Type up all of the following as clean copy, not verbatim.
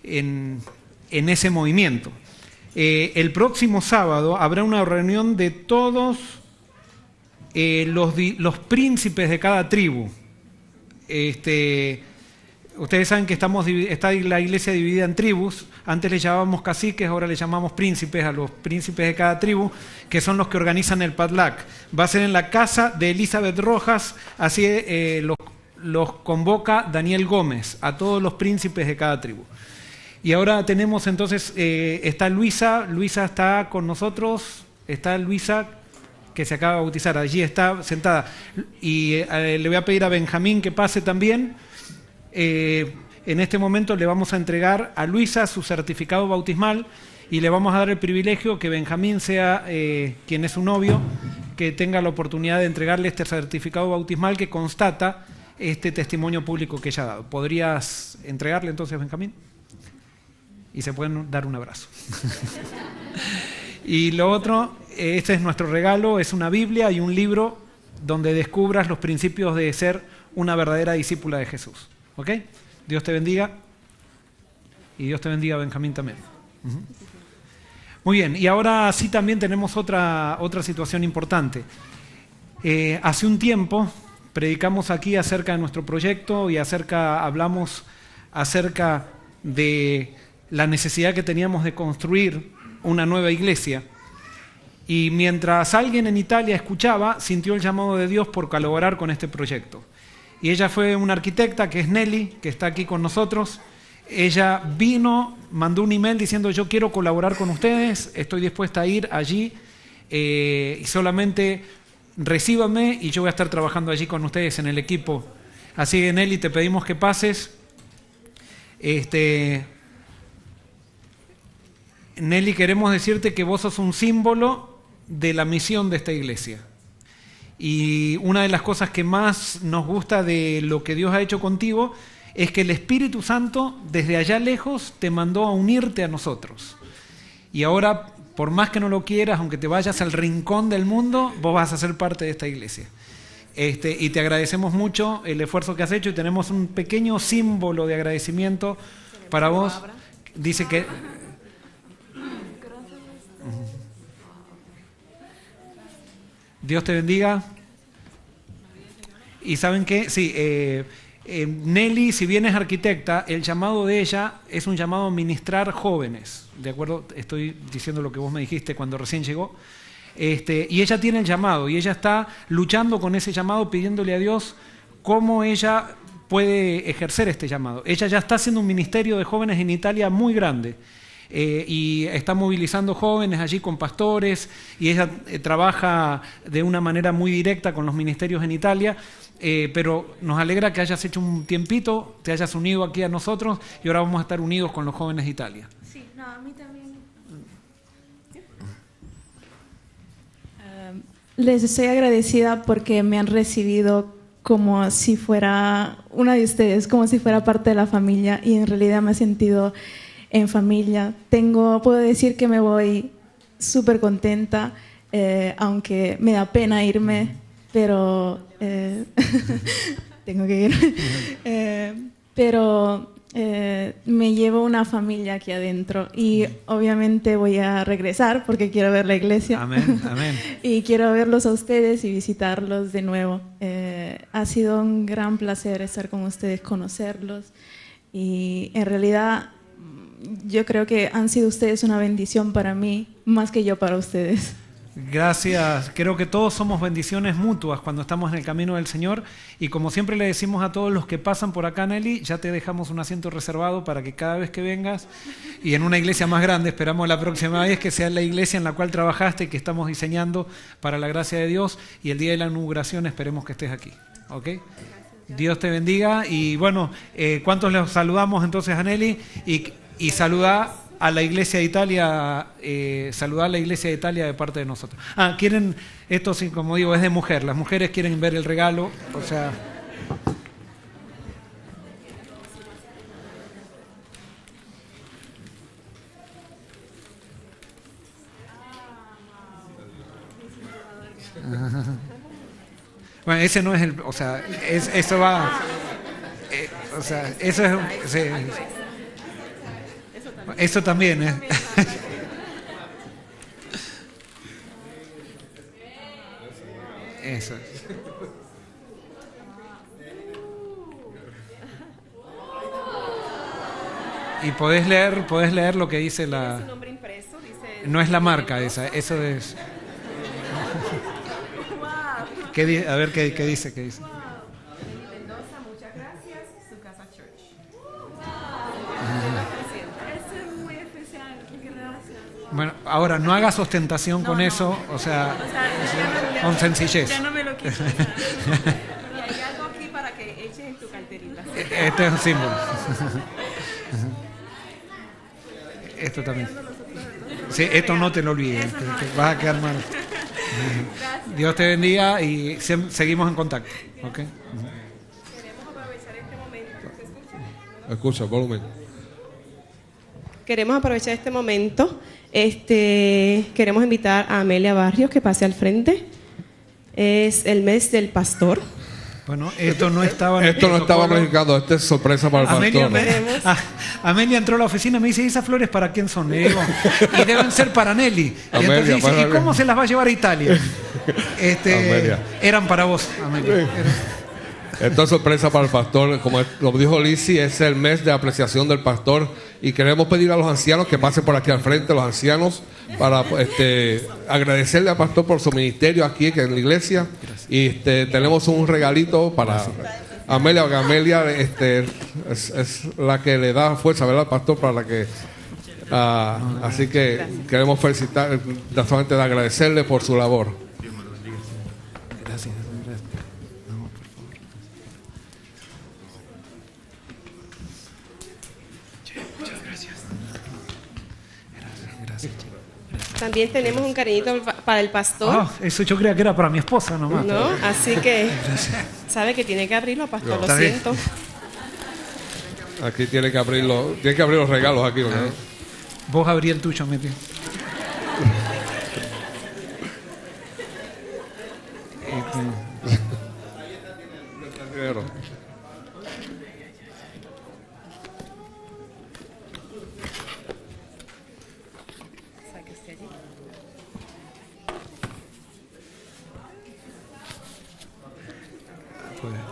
en ese movimiento. El próximo sábado habrá una reunión de todos los príncipes de cada tribu. Ustedes saben que está la iglesia dividida en tribus. Antes le llamábamos caciques, ahora le llamamos príncipes a los príncipes de cada tribu, que son los que organizan el Padlac. Va a ser en la casa de Elizabeth Rojas, así los convoca Daniel Gómez, a todos los príncipes de cada tribu. Y ahora tenemos entonces, está Luisa está con nosotros, está Luisa que se acaba de bautizar, allí está sentada. Y le voy a pedir a Benjamín que pase también. En este momento le vamos a entregar a Luisa su certificado bautismal y le vamos a dar el privilegio que Benjamín sea quien es su novio, que tenga la oportunidad de entregarle este certificado bautismal que constata este testimonio público que ella ha dado. ¿Podrías entregarle entonces, Benjamín? Y se pueden dar un abrazo. Y lo otro, este es nuestro regalo, es una Biblia y un libro donde descubras los principios de ser una verdadera discípula de Jesús. ¿Ok? Dios te bendiga. Y Dios te bendiga, Benjamín, también. Muy bien, y ahora sí también tenemos otra situación importante. Hace un tiempo predicamos aquí acerca de nuestro proyecto y hablamos acerca de la necesidad que teníamos de construir una nueva iglesia. Y mientras alguien en Italia escuchaba, sintió el llamado de Dios por colaborar con este proyecto. Y ella fue una arquitecta, que es Nelly, que está aquí con nosotros. Ella vino, mandó un email diciendo: yo quiero colaborar con ustedes, estoy dispuesta a ir allí, y solamente recíbame y yo voy a estar trabajando allí con ustedes en el equipo. Así que, Nelly, te pedimos que pases. Nelly, queremos decirte que vos sos un símbolo de la misión de esta iglesia. Y una de las cosas que más nos gusta de lo que Dios ha hecho contigo es que el Espíritu Santo desde allá lejos te mandó a unirte a nosotros. Y ahora, por más que no lo quieras, aunque te vayas al rincón del mundo, vos vas a ser parte de esta iglesia. Y te agradecemos mucho el esfuerzo que has hecho y tenemos un pequeño símbolo de agradecimiento para vos. Dice que... Dios te bendiga. Y ¿saben qué? Sí, Nelly, si bien es arquitecta, el llamado de ella es un llamado a ministrar jóvenes. ¿De acuerdo? Estoy diciendo lo que vos me dijiste cuando recién llegó. Y ella tiene el llamado y ella está luchando con ese llamado, pidiéndole a Dios cómo ella puede ejercer este llamado. Ella ya está haciendo un ministerio de jóvenes en Italia muy grande. Y está movilizando jóvenes allí con pastores y ella trabaja de una manera muy directa con los ministerios en Italia, pero nos alegra que hayas hecho un tiempito, te hayas unido aquí a nosotros y ahora vamos a estar unidos con los jóvenes de Italia. Sí, no, a mí también. Les estoy agradecida porque me han recibido como si fuera una de ustedes, como si fuera parte de la familia, y en realidad me he sentido en familia. Puedo decir que me voy súper contenta, aunque me da pena irme, pero tengo que ir. Pero me llevo una familia aquí adentro y obviamente voy a regresar porque quiero ver la iglesia. Amén, amén. Y quiero verlos a ustedes y visitarlos de nuevo. Ha sido un gran placer estar con ustedes, conocerlos, y en realidad yo creo que han sido ustedes una bendición para mí, más que yo para ustedes. Gracias. Creo que todos somos bendiciones mutuas cuando estamos en el camino del Señor. Y como siempre le decimos a todos los que pasan por acá, Nelly, ya te dejamos un asiento reservado para que cada vez que vengas, y en una iglesia más grande, esperamos la próxima vez que sea la iglesia en la cual trabajaste, que estamos diseñando para la gracia de Dios, y el día de la inauguración esperemos que estés aquí. ¿Ok? Dios te bendiga. Y bueno, ¿cuántos les saludamos entonces a Nelly? Y saluda a la Iglesia de Italia, saludar a la Iglesia de Italia de parte de nosotros. Quieren, esto sí, como digo, es de mujer. Las mujeres quieren ver el regalo, o sea... Bueno, ese no es el... O sea, eso va... O sea, eso es... Sí. Eso también, ¿eh? Eso. Y podés leer lo que dice la... No es la marca esa, eso es... A ver qué dice. Mendoza, muchas gracias. Su casa Church. Eso es muy especial. Gracias. Bueno, ahora no hagas ostentación con eso, o sea con sencillez. Ya no me lo quito. Y hay algo aquí para que eches en tu carterita. Este es un símbolo. Esto también. Sí, esto no te lo olvides, que vas a quedar mal. Dios te bendiga y seguimos en contacto. ¿Okay? Queremos aprovechar este momento. ¿Se escucha? Escucha, volumen. Queremos aprovechar este momento. Queremos invitar a Amelia Barrios que pase al frente. Es el mes del pastor. Bueno, esto no estaba planificado, esta es sorpresa para el pastor. Amelia entró a la oficina y me dice, ¿esas flores para quién son? Y digo, y deben ser para Nelly. Y Amelia, entonces dice, ¿y cómo se las va a llevar a Italia? Eran para vos, Amelia. Esto es sorpresa para el pastor. Como lo dijo Lizzy, es el mes de apreciación del pastor. Y queremos pedir a los ancianos que pasen por aquí al frente, los ancianos, para agradecerle al pastor por su ministerio aquí en la iglesia. Y tenemos un regalito para Amelia, porque Amelia es la que le da fuerza, ¿verdad, pastor? Para que así que queremos felicitar, solamente de agradecerle por su labor. Gracias. También tenemos un cariñito para el pastor. Eso yo creía que era para mi esposa nomás. ¿No? Así que sabe que tiene que abrirlo, pastor. Lo siento. Aquí tiene que abrir los regalos aquí, ¿verdad? Vos abrí el tuyo, Meti.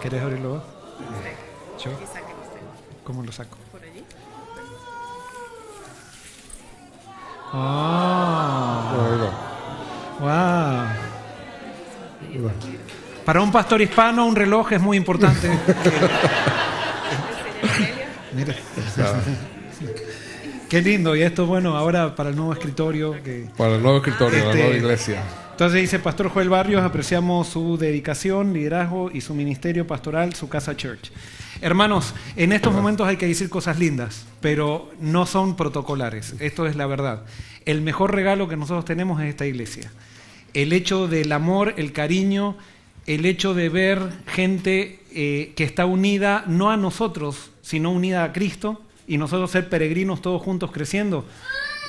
¿Querés abrirlo vos? ¿Yo? ¿Cómo lo saco? Por allí. Wow. Para un pastor hispano, un reloj es muy importante. Mira. Qué lindo. Y esto, bueno, ahora para el nuevo escritorio. Para el nuevo escritorio, la nueva iglesia. Entonces dice, Pastor Joel Barrios, apreciamos su dedicación, liderazgo y su ministerio pastoral, su casa Church. Hermanos, en estos momentos hay que decir cosas lindas, pero no son protocolares. Esto es la verdad. El mejor regalo que nosotros tenemos es esta iglesia. El hecho del amor, el cariño, el hecho de ver gente que está unida, no a nosotros, sino unida a Cristo, y nosotros ser peregrinos todos juntos creciendo.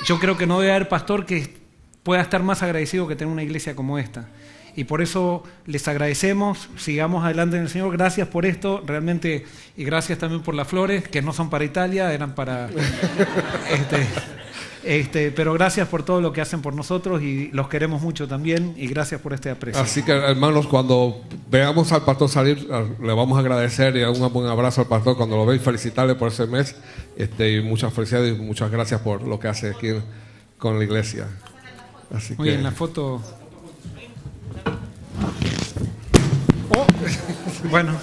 Yo creo que no debe haber pastor que pueda estar más agradecido que tener una iglesia como esta. Y por eso les agradecemos, sigamos adelante en el Señor. Gracias por esto, realmente, y gracias también por las flores, que no son para Italia, eran para... pero gracias por todo lo que hacen por nosotros y los queremos mucho también, y gracias por este aprecio. Así que, hermanos, cuando veamos al pastor salir, le vamos a agradecer y un buen abrazo al pastor cuando lo veis, felicitarle por ese mes, y muchas felicidades y muchas gracias por lo que hace aquí con la iglesia. Así Muy que... bien, la foto... Bueno,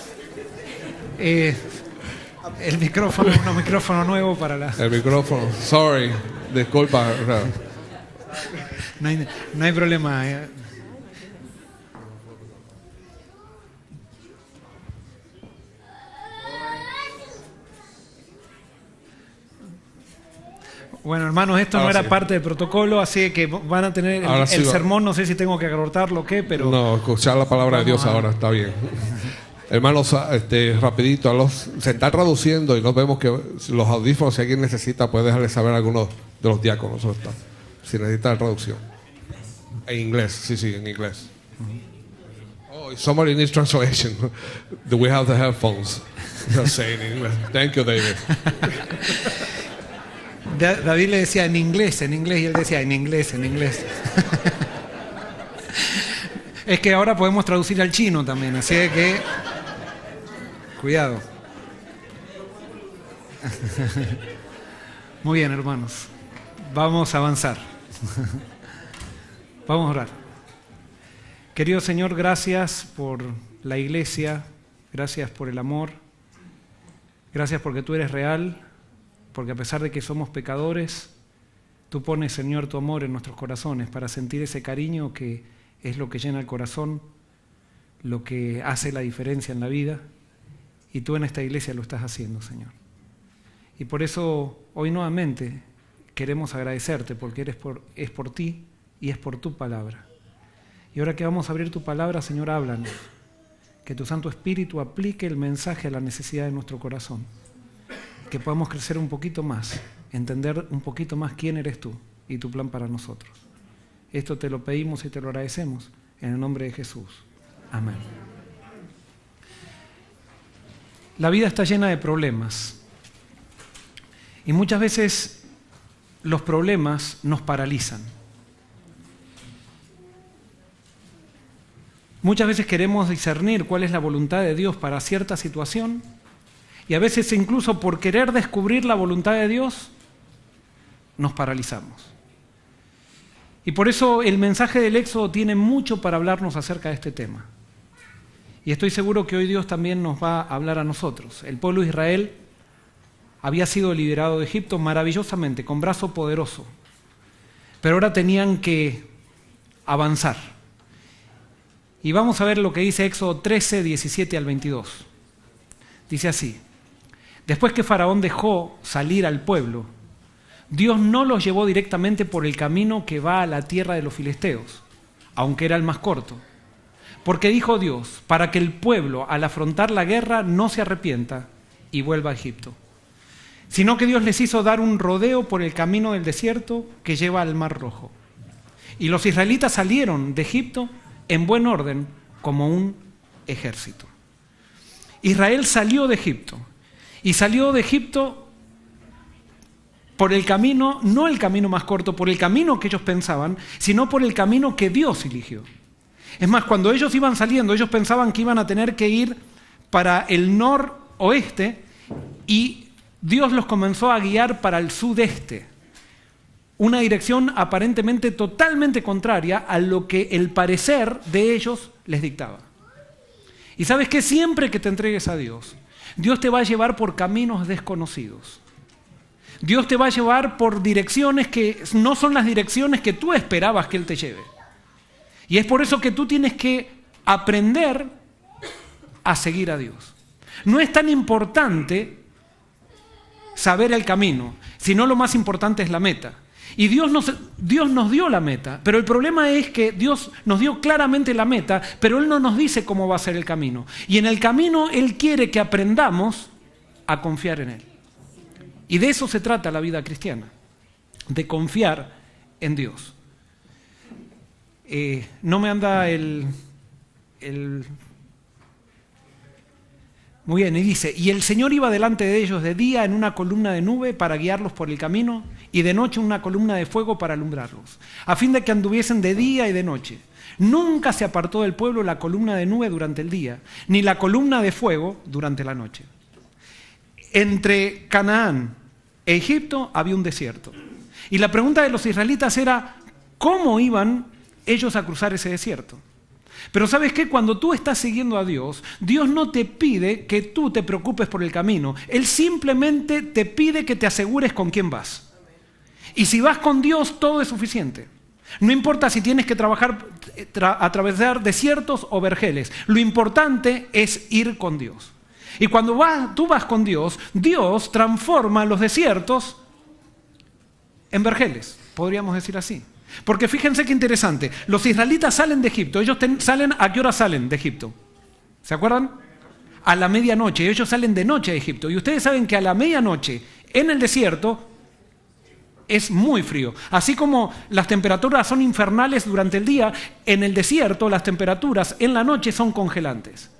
el micrófono, un micrófono nuevo para la... El micrófono, sorry, disculpa. No hay problema. Bueno, hermanos, esto no era parte del protocolo, así que van a tener el sermón, no sé si tengo que acortarlo o qué, pero... No, escuchar la palabra de Dios ahora, está bien. Hermanos, rapidito, se está traduciendo y nos vemos que los audífonos, si alguien necesita, puede dejarle saber a algunos de los diáconos, si necesita la traducción. En inglés, sí, en inglés. Oh, if somebody needs translation, do we have the headphones? Just saying in English. Thank you, David. David le decía en inglés, y él decía en inglés. Es que ahora podemos traducir al chino también, así que cuidado. Muy bien, hermanos. Vamos a avanzar. Vamos a orar. Querido Señor, gracias por la iglesia, gracias por el amor, gracias porque tú eres real, porque a pesar de que somos pecadores, tú pones, Señor, tu amor en nuestros corazones para sentir ese cariño que es lo que llena el corazón, lo que hace la diferencia en la vida, y tú en esta iglesia lo estás haciendo, Señor. Y por eso hoy nuevamente queremos agradecerte, porque es por ti y es por tu palabra. Y ahora que vamos a abrir tu palabra, Señor, háblanos. Que tu Santo Espíritu aplique el mensaje a la necesidad de nuestro corazón. Que podamos crecer un poquito más, entender un poquito más quién eres tú y tu plan para nosotros. Esto te lo pedimos y te lo agradecemos en el nombre de Jesús. Amén. La vida está llena de problemas. Y muchas veces los problemas nos paralizan. Muchas veces queremos discernir cuál es la voluntad de Dios para cierta situación y a veces incluso por querer descubrir la voluntad de Dios nos paralizamos. Y por eso el mensaje del Éxodo tiene mucho para hablarnos acerca de este tema. Y estoy seguro que hoy Dios también nos va a hablar a nosotros. El pueblo de Israel había sido liberado de Egipto maravillosamente, con brazo poderoso. Pero ahora tenían que avanzar. Y vamos a ver lo que dice Éxodo 13, 17 al 22. Dice así: después que Faraón dejó salir al pueblo, Dios no los llevó directamente por el camino que va a la tierra de los filisteos, aunque era el más corto. Porque dijo Dios, para que el pueblo al afrontar la guerra no se arrepienta y vuelva a Egipto. Sino que Dios les hizo dar un rodeo por el camino del desierto que lleva al Mar Rojo. Y los israelitas salieron de Egipto en buen orden, como un ejército. Israel salió de Egipto, y salió de Egipto por el camino, no el camino más corto, por el camino que ellos pensaban, sino por el camino que Dios eligió. Es más, cuando ellos iban saliendo, ellos pensaban que iban a tener que ir para el noroeste, y Dios los comenzó a guiar para el sudeste. Una dirección aparentemente totalmente contraria a lo que el parecer de ellos les dictaba. Y sabes que siempre que te entregues a Dios, Dios te va a llevar por caminos desconocidos. Dios te va a llevar por direcciones que no son las direcciones que tú esperabas que Él te lleve. Y es por eso que tú tienes que aprender a seguir a Dios. No es tan importante saber el camino, sino lo más importante es la meta. Y Dios nos dio la meta, pero el problema es que Dios nos dio claramente la meta, pero Él no nos dice cómo va a ser el camino. Y en el camino Él quiere que aprendamos a confiar en Él. Y de eso se trata la vida cristiana, de confiar en Dios. No me anda Muy bien, y dice, y el Señor iba delante de ellos de día en una columna de nube para guiarlos por el camino, y de noche una columna de fuego para alumbrarlos, a fin de que anduviesen de día y de noche. Nunca se apartó del pueblo la columna de nube durante el día, ni la columna de fuego durante la noche. Entre Canaán e Egipto había un desierto. Y la pregunta de los israelitas era, ¿cómo iban ellos a cruzar ese desierto? Pero ¿sabes qué? Cuando tú estás siguiendo a Dios, Dios no te pide que tú te preocupes por el camino. Él simplemente te pide que te asegures con quién vas. Y si vas con Dios, todo es suficiente. No importa si tienes que atravesar desiertos o vergeles. Lo importante es ir con Dios. Y cuando tú vas con Dios, Dios transforma los desiertos en vergeles, podríamos decir así. Porque fíjense qué interesante, los israelitas salen de Egipto, ellos salen, ¿a qué hora salen de Egipto? ¿Se acuerdan? A la medianoche, ellos salen de noche de Egipto. Y ustedes saben que a la medianoche en el desierto es muy frío. Así como las temperaturas son infernales durante el día, en el desierto las temperaturas en la noche son congelantes.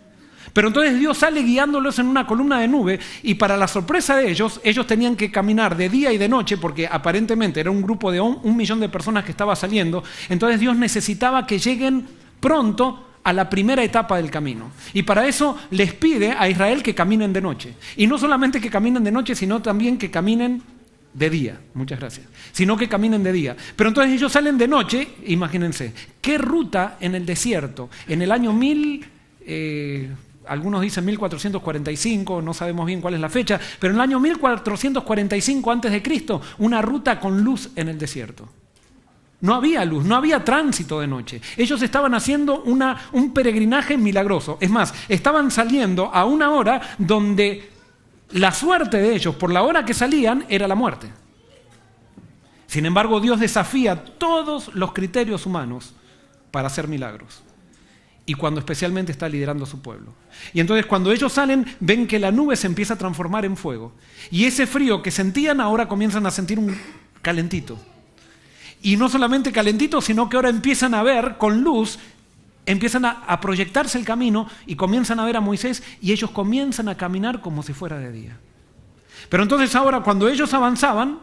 Pero entonces Dios sale guiándolos en una columna de nube y para la sorpresa de ellos tenían que caminar de día y de noche porque aparentemente era un grupo de 1 millón de personas que estaba saliendo. Entonces Dios necesitaba que lleguen pronto a la primera etapa del camino. Y para eso les pide a Israel que caminen de noche. Y no solamente que caminen de noche, sino también que caminen de día. Muchas gracias. Sino que caminen de día. Pero entonces ellos salen de noche, imagínense, ¿qué ruta en el desierto? En el año algunos dicen 1445, no sabemos bien cuál es la fecha, pero en el año 1445 a.C., una ruta con luz en el desierto. No había luz, no había tránsito de noche. Ellos estaban haciendo un peregrinaje milagroso. Es más, estaban saliendo a una hora donde la suerte de ellos, por la hora que salían, era la muerte. Sin embargo, Dios desafía todos los criterios humanos para hacer milagros. Y cuando especialmente está liderando a su pueblo. Y entonces cuando ellos salen, ven que la nube se empieza a transformar en fuego. Y ese frío que sentían, ahora comienzan a sentir un calentito. Y no solamente calentito, sino que ahora empiezan a ver con luz, empiezan a proyectarse el camino y comienzan a ver a Moisés y ellos comienzan a caminar como si fuera de día. Pero entonces ahora cuando ellos avanzaban,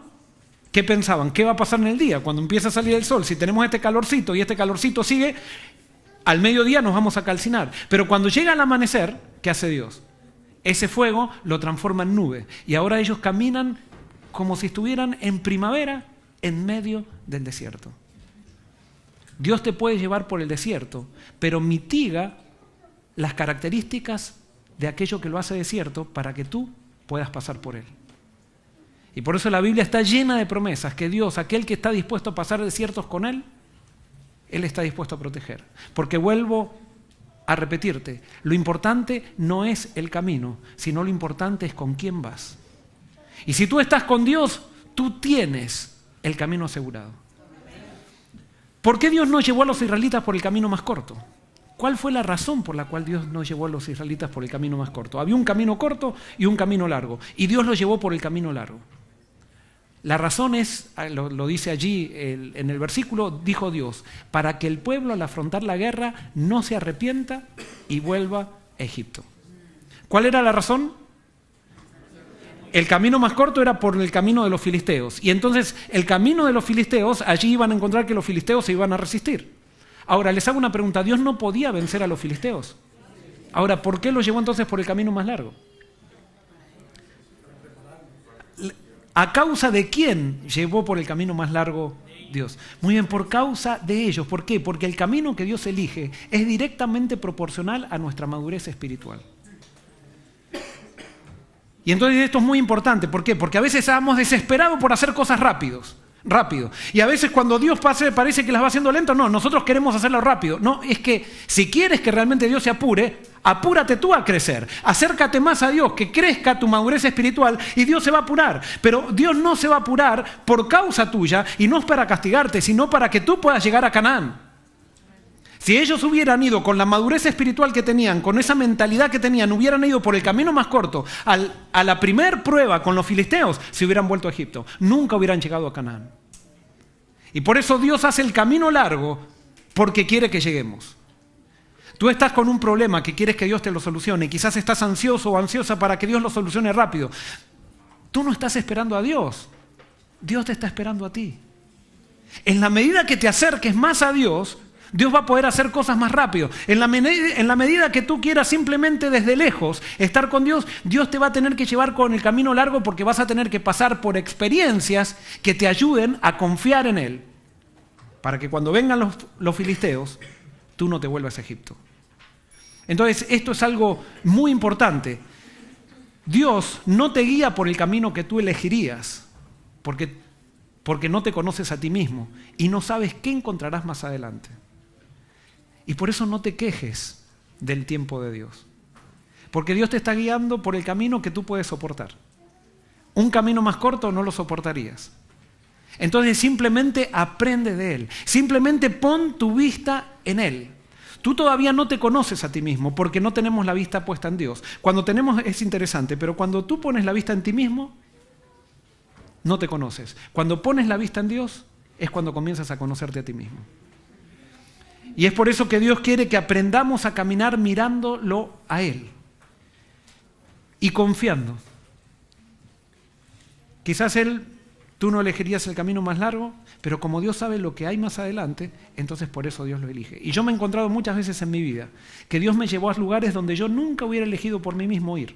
¿qué pensaban? ¿Qué va a pasar en el día? Cuando empieza a salir el sol, si tenemos este calorcito y este calorcito sigue, al mediodía nos vamos a calcinar. Pero cuando llega el amanecer, ¿qué hace Dios? Ese fuego lo transforma en nube y ahora ellos caminan como si estuvieran en primavera en medio del desierto. Dios te puede llevar por el desierto, pero mitiga las características de aquello que lo hace desierto para que tú puedas pasar por él. Y por eso la Biblia está llena de promesas que Dios, aquel que está dispuesto a pasar desiertos con él está dispuesto a proteger. Porque vuelvo a repetirte, lo importante no es el camino, sino lo importante es con quién vas. Y si tú estás con Dios, tú tienes el camino asegurado. ¿Por qué Dios no llevó a los israelitas por el camino más corto? ¿Cuál fue la razón por la cual Dios no llevó a los israelitas por el camino más corto? Había un camino corto y un camino largo, y Dios los llevó por el camino largo. La razón es, lo dice allí en el versículo, dijo Dios, para que el pueblo al afrontar la guerra no se arrepienta y vuelva a Egipto. ¿Cuál era la razón? El camino más corto era por el camino de los filisteos. Y entonces el camino de los filisteos, allí iban a encontrar que los filisteos se iban a resistir. Ahora, les hago una pregunta. ¿Dios no podía vencer a los filisteos? Ahora, ¿por qué los llevó entonces por el camino más largo? ¿A causa de quién llevó por el camino más largo Dios? Muy bien, por causa de ellos. ¿Por qué? Porque el camino que Dios elige es directamente proporcional a nuestra madurez espiritual. Y entonces esto es muy importante. ¿Por qué? Porque a veces estamos desesperados por hacer cosas rápido. Y a veces cuando Dios parece que las va haciendo lento. No, nosotros queremos hacerlo rápido. No, es que si quieres que realmente Dios se apure, apúrate tú a crecer. Acércate más a Dios, que crezca tu madurez espiritual y Dios se va a apurar. Pero Dios no se va a apurar por causa tuya y no es para castigarte, sino para que tú puedas llegar a Canaán. Si ellos hubieran ido con la madurez espiritual que tenían, con esa mentalidad que tenían, hubieran ido por el camino más corto, a la primer prueba con los filisteos, se hubieran vuelto a Egipto. Nunca hubieran llegado a Canaán. Y por eso Dios hace el camino largo, porque quiere que lleguemos. Tú estás con un problema que quieres que Dios te lo solucione, quizás estás ansioso o ansiosa para que Dios lo solucione rápido. Tú no estás esperando a Dios, Dios te está esperando a ti. En la medida que te acerques más a Dios, Dios va a poder hacer cosas más rápido. En la medida que tú quieras simplemente desde lejos estar con Dios, Dios te va a tener que llevar con el camino largo porque vas a tener que pasar por experiencias que te ayuden a confiar en Él. Para que cuando vengan los filisteos, tú no te vuelvas a Egipto. Entonces, esto es algo muy importante. Dios no te guía por el camino que tú elegirías, porque no te conoces a ti mismo y no sabes qué encontrarás más adelante. Y por eso no te quejes del tiempo de Dios. Porque Dios te está guiando por el camino que tú puedes soportar. Un camino más corto no lo soportarías. Entonces simplemente aprende de Él. Simplemente pon tu vista en Él. Tú todavía no te conoces a ti mismo porque no tenemos la vista puesta en Dios. Es interesante, pero cuando tú pones la vista en ti mismo, no te conoces. Cuando pones la vista en Dios, es cuando comienzas a conocerte a ti mismo. Y es por eso que Dios quiere que aprendamos a caminar mirándolo a Él. y confiando. Quizás tú no elegirías el camino más largo, pero como Dios sabe lo que hay más adelante, entonces por eso Dios lo elige. Y yo me he encontrado muchas veces en mi vida que Dios me llevó a lugares donde yo nunca hubiera elegido por mí mismo ir.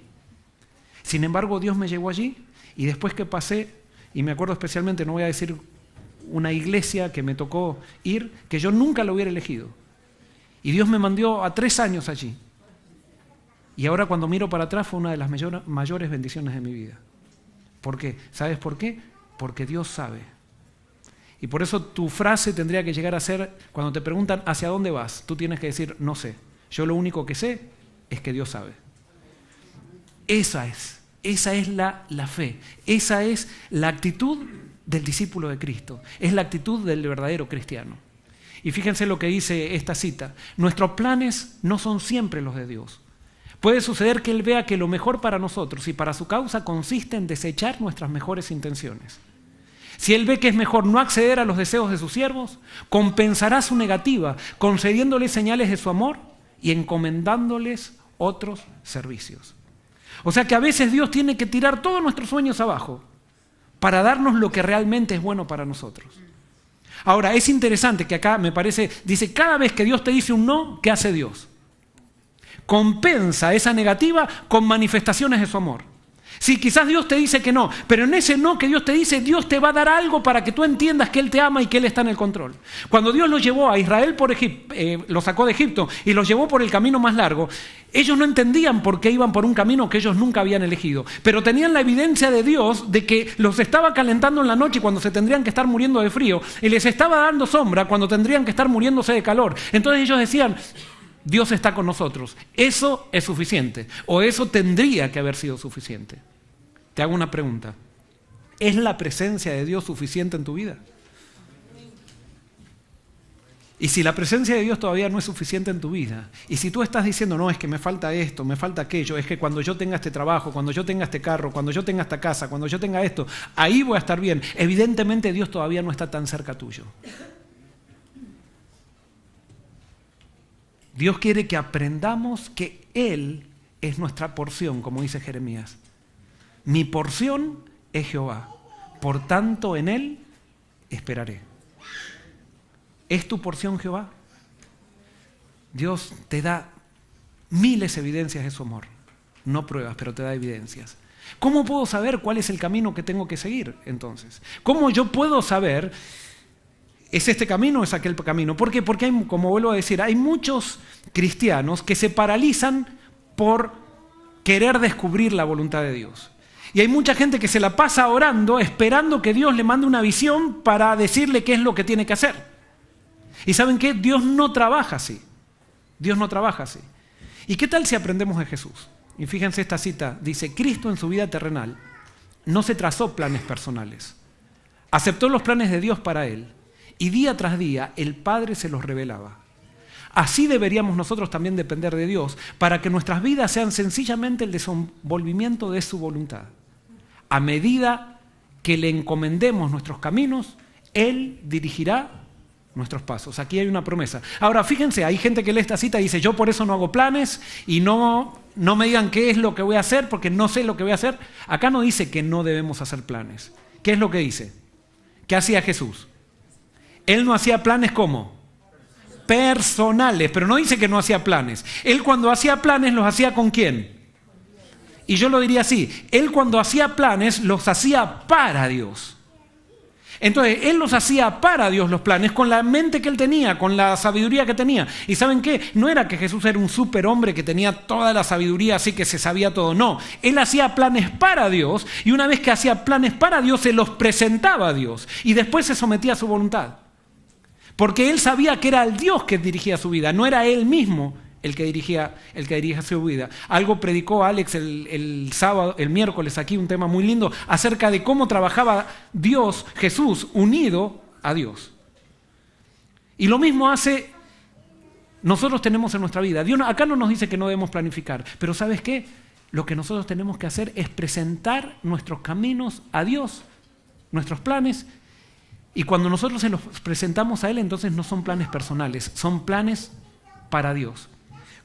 Sin embargo, Dios me llevó allí y después que pasé, y me acuerdo especialmente, no voy a decir una iglesia que me tocó ir, que yo nunca lo hubiera elegido. Y Dios me mandó a 3 años allí. Y ahora cuando miro para atrás fue una de las mayores bendiciones de mi vida. ¿Por qué? ¿Sabes por qué? Porque Dios sabe. Y por eso tu frase tendría que llegar a ser, cuando te preguntan ¿hacia dónde vas? Tú tienes que decir, no sé. Yo lo único que sé es que Dios sabe. Esa es la fe. Esa es la actitud del discípulo de Cristo. Es la actitud del verdadero cristiano. Y fíjense lo que dice esta cita. Nuestros planes no son siempre los de Dios. Puede suceder que Él vea que lo mejor para nosotros y para su causa consiste en desechar nuestras mejores intenciones. Si Él ve que es mejor no acceder a los deseos de sus siervos, compensará su negativa, concediéndoles señales de su amor y encomendándoles otros servicios. O sea que a veces Dios tiene que tirar todos nuestros sueños abajo para darnos lo que realmente es bueno para nosotros. Ahora, es interesante que acá me parece, dice, cada vez que Dios te dice un no, ¿qué hace Dios? Compensa esa negativa con manifestaciones de su amor. Sí, quizás Dios te dice que no, pero en ese no que Dios te dice, Dios te va a dar algo para que tú entiendas que Él te ama y que Él está en el control. Cuando Dios los llevó a Israel por los sacó de Egipto y los llevó por el camino más largo, ellos no entendían por qué iban por un camino que ellos nunca habían elegido, pero tenían la evidencia de Dios de que los estaba calentando en la noche cuando se tendrían que estar muriendo de frío y les estaba dando sombra cuando tendrían que estar muriéndose de calor. Entonces ellos decían, Dios está con nosotros. Eso es suficiente, o eso tendría que haber sido suficiente. Te hago una pregunta. ¿Es la presencia de Dios suficiente en tu vida? Y si la presencia de Dios todavía no es suficiente en tu vida, y si tú estás diciendo, no, es que me falta esto, me falta aquello, es que cuando yo tenga este trabajo, cuando yo tenga este carro, cuando yo tenga esta casa, cuando yo tenga esto, ahí voy a estar bien. Evidentemente Dios todavía no está tan cerca tuyo. Dios quiere que aprendamos que Él es nuestra porción, como dice Jeremías. Mi porción es Jehová, por tanto en Él esperaré. ¿Es tu porción Jehová? Dios te da miles de evidencias de su amor. No pruebas, pero te da evidencias. ¿Cómo puedo saber cuál es el camino que tengo que seguir entonces? ¿Cómo yo puedo saber ¿es este camino o es aquel camino? ¿Por qué? Porque hay, como vuelvo a decir, hay muchos cristianos que se paralizan por querer descubrir la voluntad de Dios. Y hay mucha gente que se la pasa orando, esperando que Dios le mande una visión para decirle qué es lo que tiene que hacer. ¿Y saben qué? Dios no trabaja así. Dios no trabaja así. ¿Y qué tal si aprendemos de Jesús? Y fíjense esta cita, dice, Cristo en su vida terrenal no se trazó planes personales. Aceptó los planes de Dios para Él. Y día tras día el Padre se los revelaba. Así deberíamos nosotros también depender de Dios para que nuestras vidas sean sencillamente el desenvolvimiento de su voluntad. A medida que le encomendemos nuestros caminos, Él dirigirá nuestros pasos. Aquí hay una promesa. Ahora, fíjense, hay gente que lee esta cita y dice, yo por eso no hago planes y no me digan qué es lo que voy a hacer porque no sé lo que voy a hacer. Acá no dice que no debemos hacer planes. ¿Qué es lo que dice? ¿Qué hacía Jesús? Él no hacía planes ¿cómo? Personales, pero no dice que no hacía planes. Él cuando hacía planes los hacía ¿con quién? Y yo lo diría así, Él cuando hacía planes los hacía para Dios. Entonces, Él los hacía para Dios los planes, con la mente que Él tenía, con la sabiduría que tenía. ¿Y saben qué? No era que Jesús era un superhombre que tenía toda la sabiduría así que se sabía todo. No, Él hacía planes para Dios y una vez que hacía planes para Dios, se los presentaba a Dios y después se sometía a su voluntad. Porque Él sabía que era el Dios que dirigía su vida, no era Él mismo el que dirigía su vida. Algo predicó Alex el miércoles aquí, un tema muy lindo, acerca de cómo trabajaba Dios, Jesús, unido a Dios. Y lo mismo nosotros tenemos en nuestra vida. Dios acá no nos dice que no debemos planificar, pero ¿sabes qué? Lo que nosotros tenemos que hacer es presentar nuestros caminos a Dios, nuestros planes. Y cuando nosotros se los presentamos a Él, entonces no son planes personales, son planes para Dios.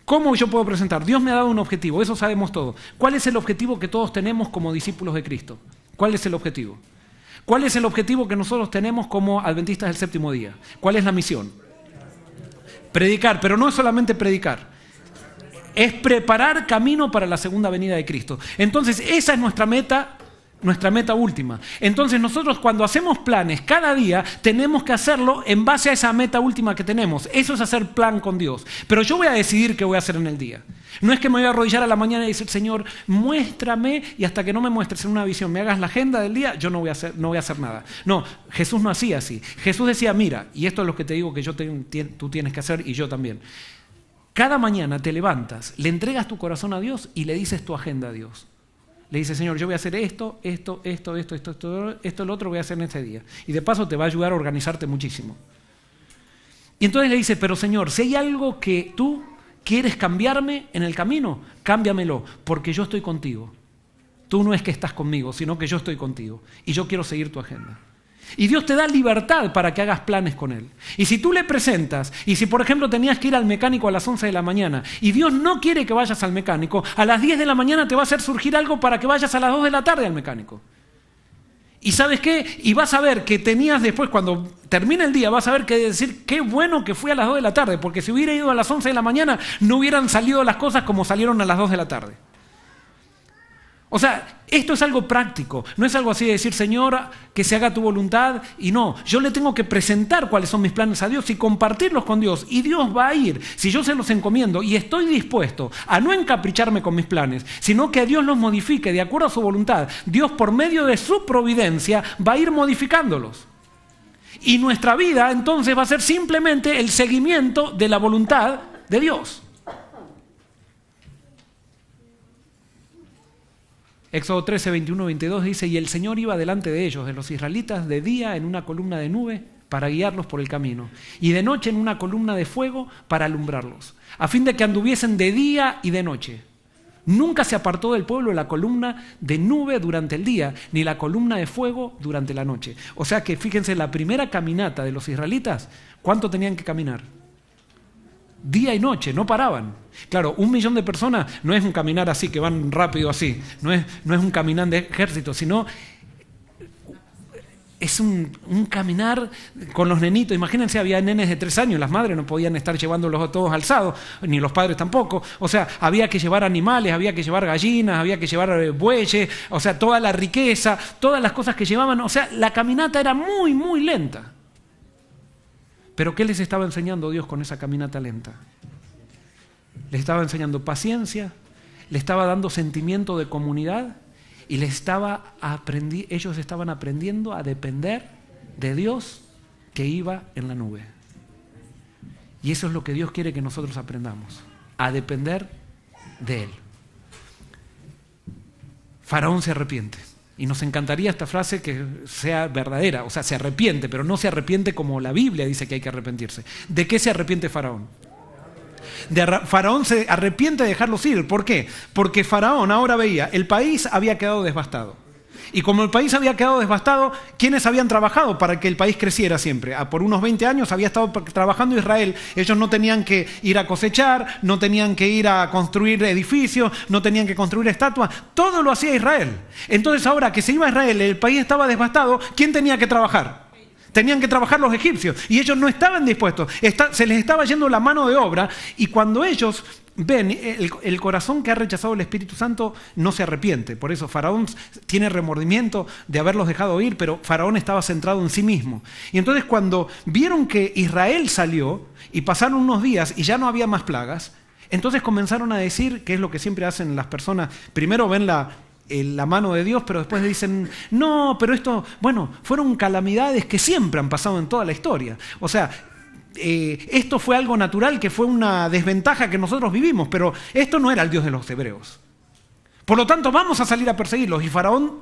¿Cómo yo puedo presentar? Dios me ha dado un objetivo, eso sabemos todo. ¿Cuál es el objetivo que todos tenemos como discípulos de Cristo? ¿Cuál es el objetivo? ¿Cuál es el objetivo que nosotros tenemos como adventistas del séptimo día? ¿Cuál es la misión? Predicar, pero no es solamente predicar. Es preparar camino para la segunda venida de Cristo. Entonces, esa es nuestra meta última. Entonces, nosotros cuando hacemos planes cada día, tenemos que hacerlo en base a esa meta última que tenemos. Eso es hacer plan con Dios. Pero yo voy a decidir qué voy a hacer en el día. No es que me voy a arrodillar a la mañana y decir, Señor, muéstrame, y hasta que no me muestres en una visión, me hagas la agenda del día, yo no voy a hacer nada. No, Jesús no hacía así. Jesús decía, mira, y esto es lo que te digo que tú tienes que hacer y yo también. Cada mañana te levantas, le entregas tu corazón a Dios y le dices tu agenda a Dios. Le dices, Señor, yo voy a hacer esto, lo otro voy a hacer en este día. Y de paso te va a ayudar a organizarte muchísimo. Y entonces le dices, pero Señor, si hay algo que tú quieres cambiarme en el camino, cámbiamelo, porque yo estoy contigo. Tú no es que estás conmigo, sino que yo estoy contigo. Y yo quiero seguir tu agenda. Y Dios te da libertad para que hagas planes con Él. Y si tú le presentas, y si por ejemplo tenías que ir al mecánico a las 11 de la mañana, y Dios no quiere que vayas al mecánico, a las 10 de la mañana te va a hacer surgir algo para que vayas a las 2 de la tarde al mecánico. ¿Y sabes qué? Y vas a ver que tenías después, cuando termine el día, vas a ver que decir, qué bueno que fui a las 2 de la tarde, porque si hubiera ido a las 11 de la mañana, no hubieran salido las cosas como salieron a las 2 de la tarde. O sea, esto es algo práctico, no es algo así de decir, Señor, que se haga tu voluntad, y no, yo le tengo que presentar cuáles son mis planes a Dios y compartirlos con Dios, y Dios va a ir, si yo se los encomiendo y estoy dispuesto a no encapricharme con mis planes, sino que Dios los modifique de acuerdo a su voluntad, Dios por medio de su providencia va a ir modificándolos. Y nuestra vida entonces va a ser simplemente el seguimiento de la voluntad de Dios. Éxodo 13, 21, 22 dice, y el Señor iba delante de ellos, de los israelitas, de día en una columna de nube para guiarlos por el camino, y de noche en una columna de fuego para alumbrarlos, a fin de que anduviesen de día y de noche. Nunca se apartó del pueblo la columna de nube durante el día, ni la columna de fuego durante la noche. O sea que fíjense, la primera caminata de los israelitas, ¿cuánto tenían que caminar? Día y noche, no paraban. Claro, 1 millón de personas no es un caminar así, que van rápido así, no es un caminar de ejército, sino es un caminar con los nenitos. Imagínense, había nenes de 3 años, las madres no podían estar llevándolos a todos alzados, ni los padres tampoco. O sea, había que llevar animales, había que llevar gallinas, había que llevar bueyes, o sea, toda la riqueza, todas las cosas que llevaban. O sea, la caminata era muy, muy lenta. Pero ¿qué les estaba enseñando Dios con esa caminata lenta? Les estaba enseñando paciencia, le estaba dando sentimiento de comunidad y ellos estaban aprendiendo a depender de Dios que iba en la nube. Y eso es lo que Dios quiere que nosotros aprendamos, a depender de Él. Faraón se arrepiente. Y nos encantaría esta frase que sea verdadera, o sea, se arrepiente, pero no se arrepiente como la Biblia dice que hay que arrepentirse. ¿De qué se arrepiente Faraón? Faraón se arrepiente de dejarlos ir. ¿Por qué? Porque Faraón ahora veía, el país había quedado devastado. Y como el país había quedado devastado, ¿quiénes habían trabajado para que el país creciera siempre? Por unos 20 años había estado trabajando Israel. Ellos no tenían que ir a cosechar, no tenían que ir a construir edificios, no tenían que construir estatuas. Todo lo hacía Israel. Entonces ahora que se iba a Israel, el país estaba devastado, ¿quién tenía que trabajar? Tenían que trabajar los egipcios y ellos no estaban dispuestos. Se les estaba yendo la mano de obra y cuando ellos ven el corazón que ha rechazado el Espíritu Santo no se arrepiente. Por eso Faraón tiene remordimiento de haberlos dejado ir, pero Faraón estaba centrado en sí mismo. Y entonces cuando vieron que Israel salió y pasaron unos días y ya no había más plagas, entonces comenzaron a decir, que es lo que siempre hacen las personas, primero ven la mano de Dios, pero después dicen, no, pero esto, bueno, fueron calamidades que siempre han pasado en toda la historia. O sea, esto fue algo natural, que fue una desventaja que nosotros vivimos, pero esto no era el Dios de los hebreos. Por lo tanto, vamos a salir a perseguirlos. Y Faraón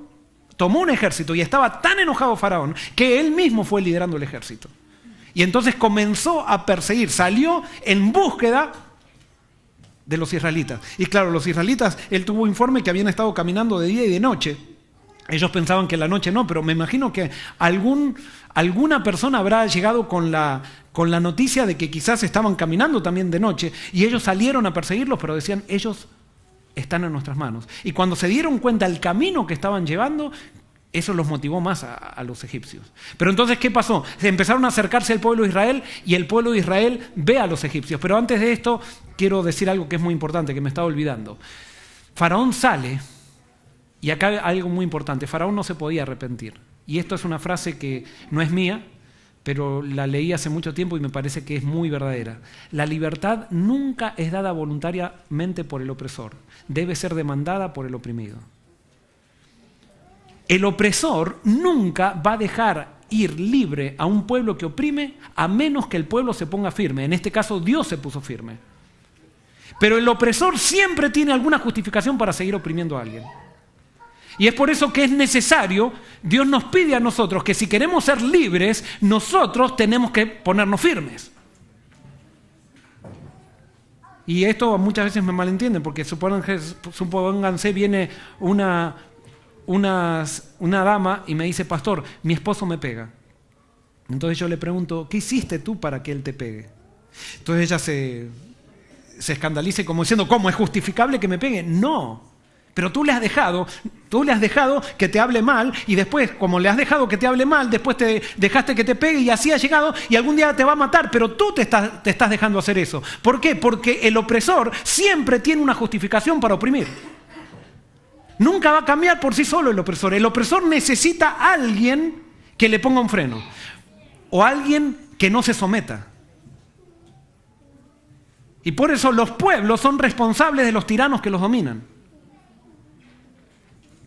tomó un ejército y estaba tan enojado Faraón que él mismo fue liderando el ejército. Y entonces comenzó a perseguir, salió en búsqueda de los israelitas. Y claro, los israelitas, él tuvo informe que habían estado caminando de día y de noche. Ellos pensaban que la noche no, pero me imagino que alguna persona habrá llegado con la noticia de que quizás estaban caminando también de noche y ellos salieron a perseguirlos, pero decían, ellos están en nuestras manos. Y cuando se dieron cuenta del camino que estaban llevando, eso los motivó más a los egipcios. Pero entonces, ¿qué pasó? Se empezaron a acercarse al pueblo de Israel y el pueblo de Israel ve a los egipcios. Pero antes de esto, quiero decir algo que es muy importante, que me estaba olvidando. Faraón sale, y acá hay algo muy importante, Faraón no se podía arrepentir. Y esto es una frase que no es mía, pero la leí hace mucho tiempo y me parece que es muy verdadera. La libertad nunca es dada voluntariamente por el opresor, debe ser demandada por el oprimido. El opresor nunca va a dejar ir libre a un pueblo que oprime a menos que el pueblo se ponga firme. En este caso, Dios se puso firme. Pero el opresor siempre tiene alguna justificación para seguir oprimiendo a alguien. Y es por eso que es necesario, Dios nos pide a nosotros que si queremos ser libres, nosotros tenemos que ponernos firmes. Y esto muchas veces me malentienden, porque supónganse viene una dama y me dice, pastor, mi esposo me pega. Entonces yo le pregunto, ¿qué hiciste tú para que él te pegue? Entonces ella se escandaliza como diciendo, ¿cómo? ¿Es justificable que me pegue? No. Pero tú le has dejado que te hable mal y después, como le has dejado que te hable mal, después te dejaste que te pegue y así ha llegado y algún día te va a matar, pero tú te estás dejando hacer eso. ¿Por qué? Porque el opresor siempre tiene una justificación para oprimir. Nunca va a cambiar por sí solo el opresor. El opresor necesita a alguien que le ponga un freno o alguien que no se someta. Y por eso los pueblos son responsables de los tiranos que los dominan.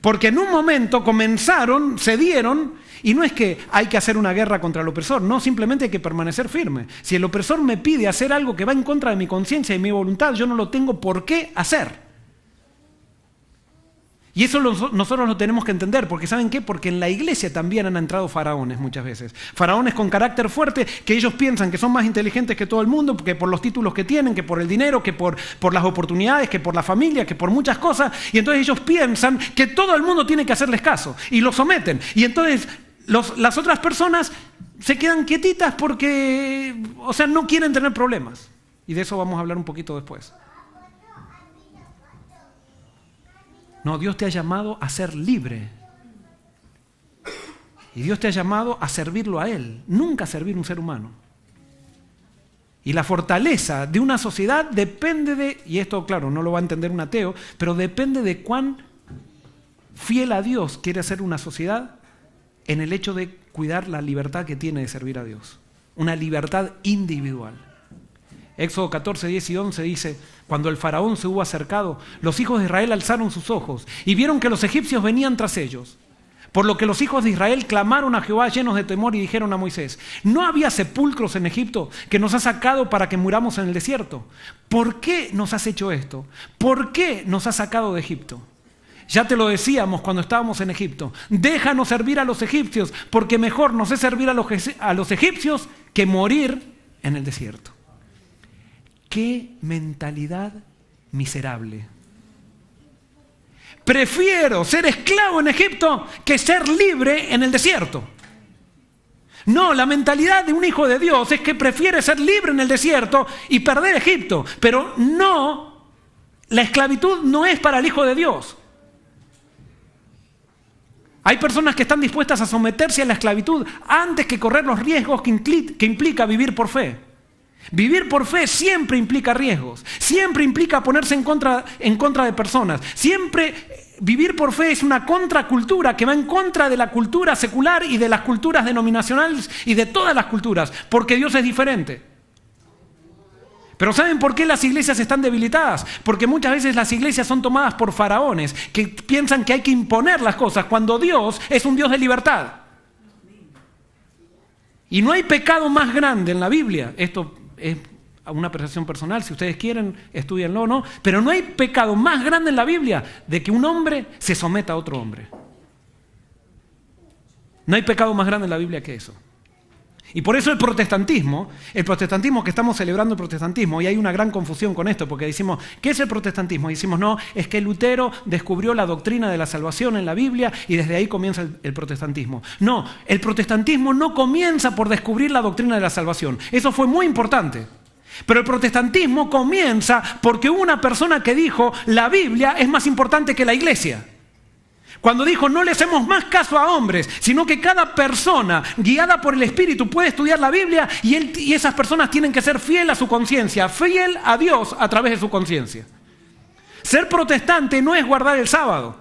Porque en un momento comenzaron, cedieron, y no es que hay que hacer una guerra contra el opresor, no, simplemente hay que permanecer firme. Si el opresor me pide hacer algo que va en contra de mi conciencia y mi voluntad, yo no lo tengo por qué hacer. Y eso nosotros lo tenemos que entender, porque ¿saben qué? Porque en la iglesia también han entrado faraones muchas veces. Faraones con carácter fuerte, que ellos piensan que son más inteligentes que todo el mundo, que por los títulos que tienen, que por el dinero, que por las oportunidades, que por la familia, que por muchas cosas. Y entonces ellos piensan que todo el mundo tiene que hacerles caso y los someten. Y entonces las otras personas se quedan quietitas porque, no quieren tener problemas. Y de eso vamos a hablar un poquito después. No, Dios te ha llamado a ser libre. Y Dios te ha llamado a servirlo a Él, nunca a servir a un ser humano. Y la fortaleza de una sociedad depende de, y esto claro, no lo va a entender un ateo, pero depende de cuán fiel a Dios quiere ser una sociedad en el hecho de cuidar la libertad que tiene de servir a Dios. Una libertad individual. Éxodo 14, 10 y 11 dice, cuando el faraón se hubo acercado, los hijos de Israel alzaron sus ojos y vieron que los egipcios venían tras ellos. Por lo que los hijos de Israel clamaron a Jehová llenos de temor y dijeron a Moisés, ¿no había sepulcros en Egipto que nos has sacado para que muramos en el desierto? ¿Por qué nos has hecho esto? ¿Por qué nos has sacado de Egipto? Ya te lo decíamos cuando estábamos en Egipto, déjanos servir a los egipcios, porque mejor nos es servir a los egipcios que morir en el desierto. ¡Qué mentalidad miserable! Prefiero ser esclavo en Egipto que ser libre en el desierto. No, la mentalidad de un hijo de Dios es que prefiere ser libre en el desierto y perder Egipto. Pero no, la esclavitud no es para el hijo de Dios. Hay personas que están dispuestas a someterse a la esclavitud antes que correr los riesgos que implica vivir por fe. Vivir por fe siempre implica riesgos, siempre implica ponerse en contra de personas, siempre vivir por fe es una contracultura que va en contra de la cultura secular y de las culturas denominacionales y de todas las culturas, porque Dios es diferente. Pero ¿saben por qué las iglesias están debilitadas? Porque muchas veces las iglesias son tomadas por faraones que piensan que hay que imponer las cosas cuando Dios es un Dios de libertad. Y no hay pecado más grande en la Biblia, esto es una apreciación personal, si ustedes quieren, estudienlo o no, pero no hay pecado más grande en la Biblia de que un hombre se someta a otro hombre. No hay pecado más grande en la Biblia que eso. Y por eso el protestantismo que estamos celebrando el protestantismo, y hay una gran confusión con esto, porque decimos, ¿qué es el protestantismo? Y decimos, no, es que Lutero descubrió la doctrina de la salvación en la Biblia y desde ahí comienza el protestantismo. No, el protestantismo no comienza por descubrir la doctrina de la salvación. Eso fue muy importante. Pero el protestantismo comienza porque hubo una persona que dijo, la Biblia es más importante que la iglesia. Cuando dijo, no le hacemos más caso a hombres, sino que cada persona, guiada por el Espíritu, puede estudiar la Biblia y esas personas tienen que ser fiel a su conciencia, fiel a Dios a través de su conciencia. Ser protestante no es guardar el sábado.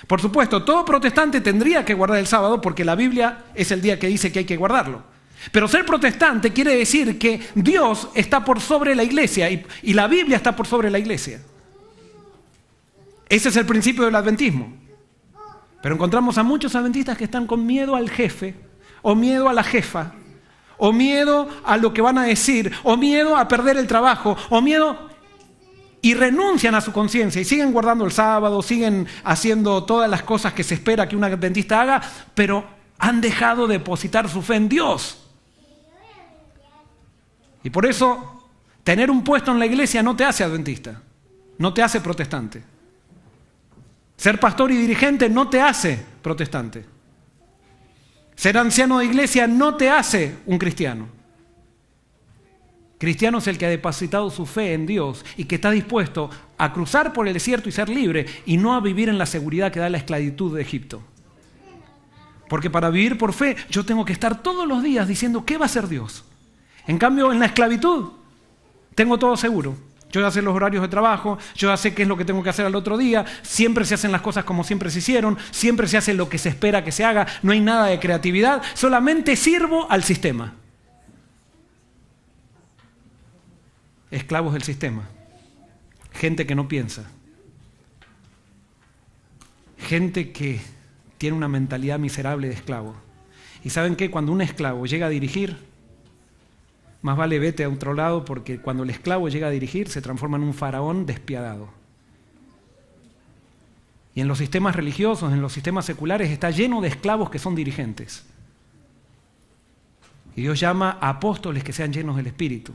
Por supuesto, todo protestante tendría que guardar el sábado porque la Biblia es el día que dice que hay que guardarlo. Pero ser protestante quiere decir que Dios está por sobre la iglesia y la Biblia está por sobre la iglesia. Ese es el principio del adventismo. Pero encontramos a muchos adventistas que están con miedo al jefe, o miedo a la jefa, o miedo a lo que van a decir, o miedo a perder el trabajo, o miedo, y renuncian a su conciencia y siguen guardando el sábado, siguen haciendo todas las cosas que se espera que un adventista haga, pero han dejado de depositar su fe en Dios. Y por eso, tener un puesto en la iglesia no te hace adventista, no te hace protestante. Ser pastor y dirigente no te hace protestante. Ser anciano de iglesia no te hace un cristiano. Cristiano es el que ha depositado su fe en Dios y que está dispuesto a cruzar por el desierto y ser libre y no a vivir en la seguridad que da la esclavitud de Egipto. Porque para vivir por fe yo tengo que estar todos los días diciendo ¿qué va a hacer Dios? En cambio, en la esclavitud tengo todo seguro. Yo ya sé los horarios de trabajo, yo ya sé qué es lo que tengo que hacer al otro día, siempre se hacen las cosas como siempre se hicieron, siempre se hace lo que se espera que se haga, no hay nada de creatividad, solamente sirvo al sistema. Esclavos del sistema, gente que no piensa, gente que tiene una mentalidad miserable de esclavo. ¿Y saben qué? Cuando un esclavo llega a dirigir, más vale vete a otro lado porque cuando el esclavo llega a dirigir se transforma en un faraón despiadado. Y en los sistemas religiosos, en los sistemas seculares está lleno de esclavos que son dirigentes. Y Dios llama a apóstoles que sean llenos del Espíritu.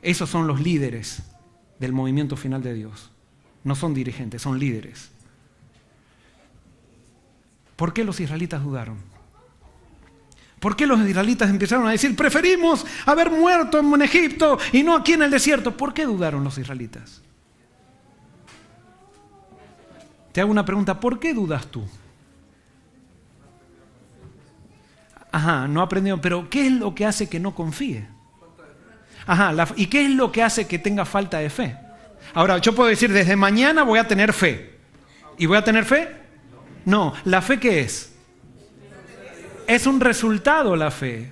Esos son los líderes del movimiento final de Dios. No son dirigentes, son líderes. ¿Por qué los israelitas dudaron? ¿Por qué los israelitas empezaron a decir, preferimos haber muerto en Egipto y no aquí en el desierto? ¿Por qué dudaron los israelitas? Te hago una pregunta, ¿por qué dudas tú? Ajá, no aprendieron, pero ¿qué es lo que hace que no confíe? Ajá, ¿y qué es lo que hace que tenga falta de fe? Ahora, yo puedo decir, desde mañana voy a tener fe. ¿Y voy a tener fe? No, ¿la fe qué es? Es un resultado la fe.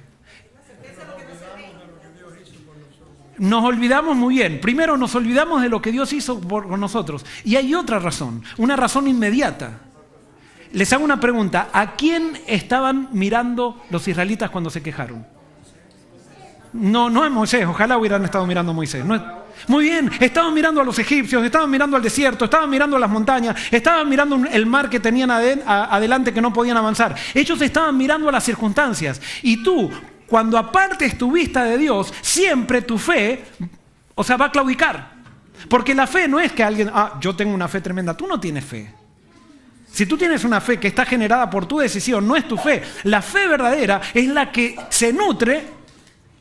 Nos olvidamos muy bien. Primero nos olvidamos de lo que Dios hizo por nosotros. Y hay otra razón, una razón inmediata. Les hago una pregunta. ¿A quién estaban mirando los israelitas cuando se quejaron? No a Moisés. Ojalá hubieran estado mirando a Moisés. Muy bien, estaban mirando a los egipcios, estaban mirando al desierto, estaban mirando a las montañas, estaban mirando el mar que tenían adelante que no podían avanzar. Ellos estaban mirando a las circunstancias. Y tú, cuando apartes tu vista de Dios, siempre tu fe, va a claudicar. Porque la fe no es que alguien, yo tengo una fe tremenda. Tú no tienes fe. Si tú tienes una fe que está generada por tu decisión, no es tu fe. La fe verdadera es la que se nutre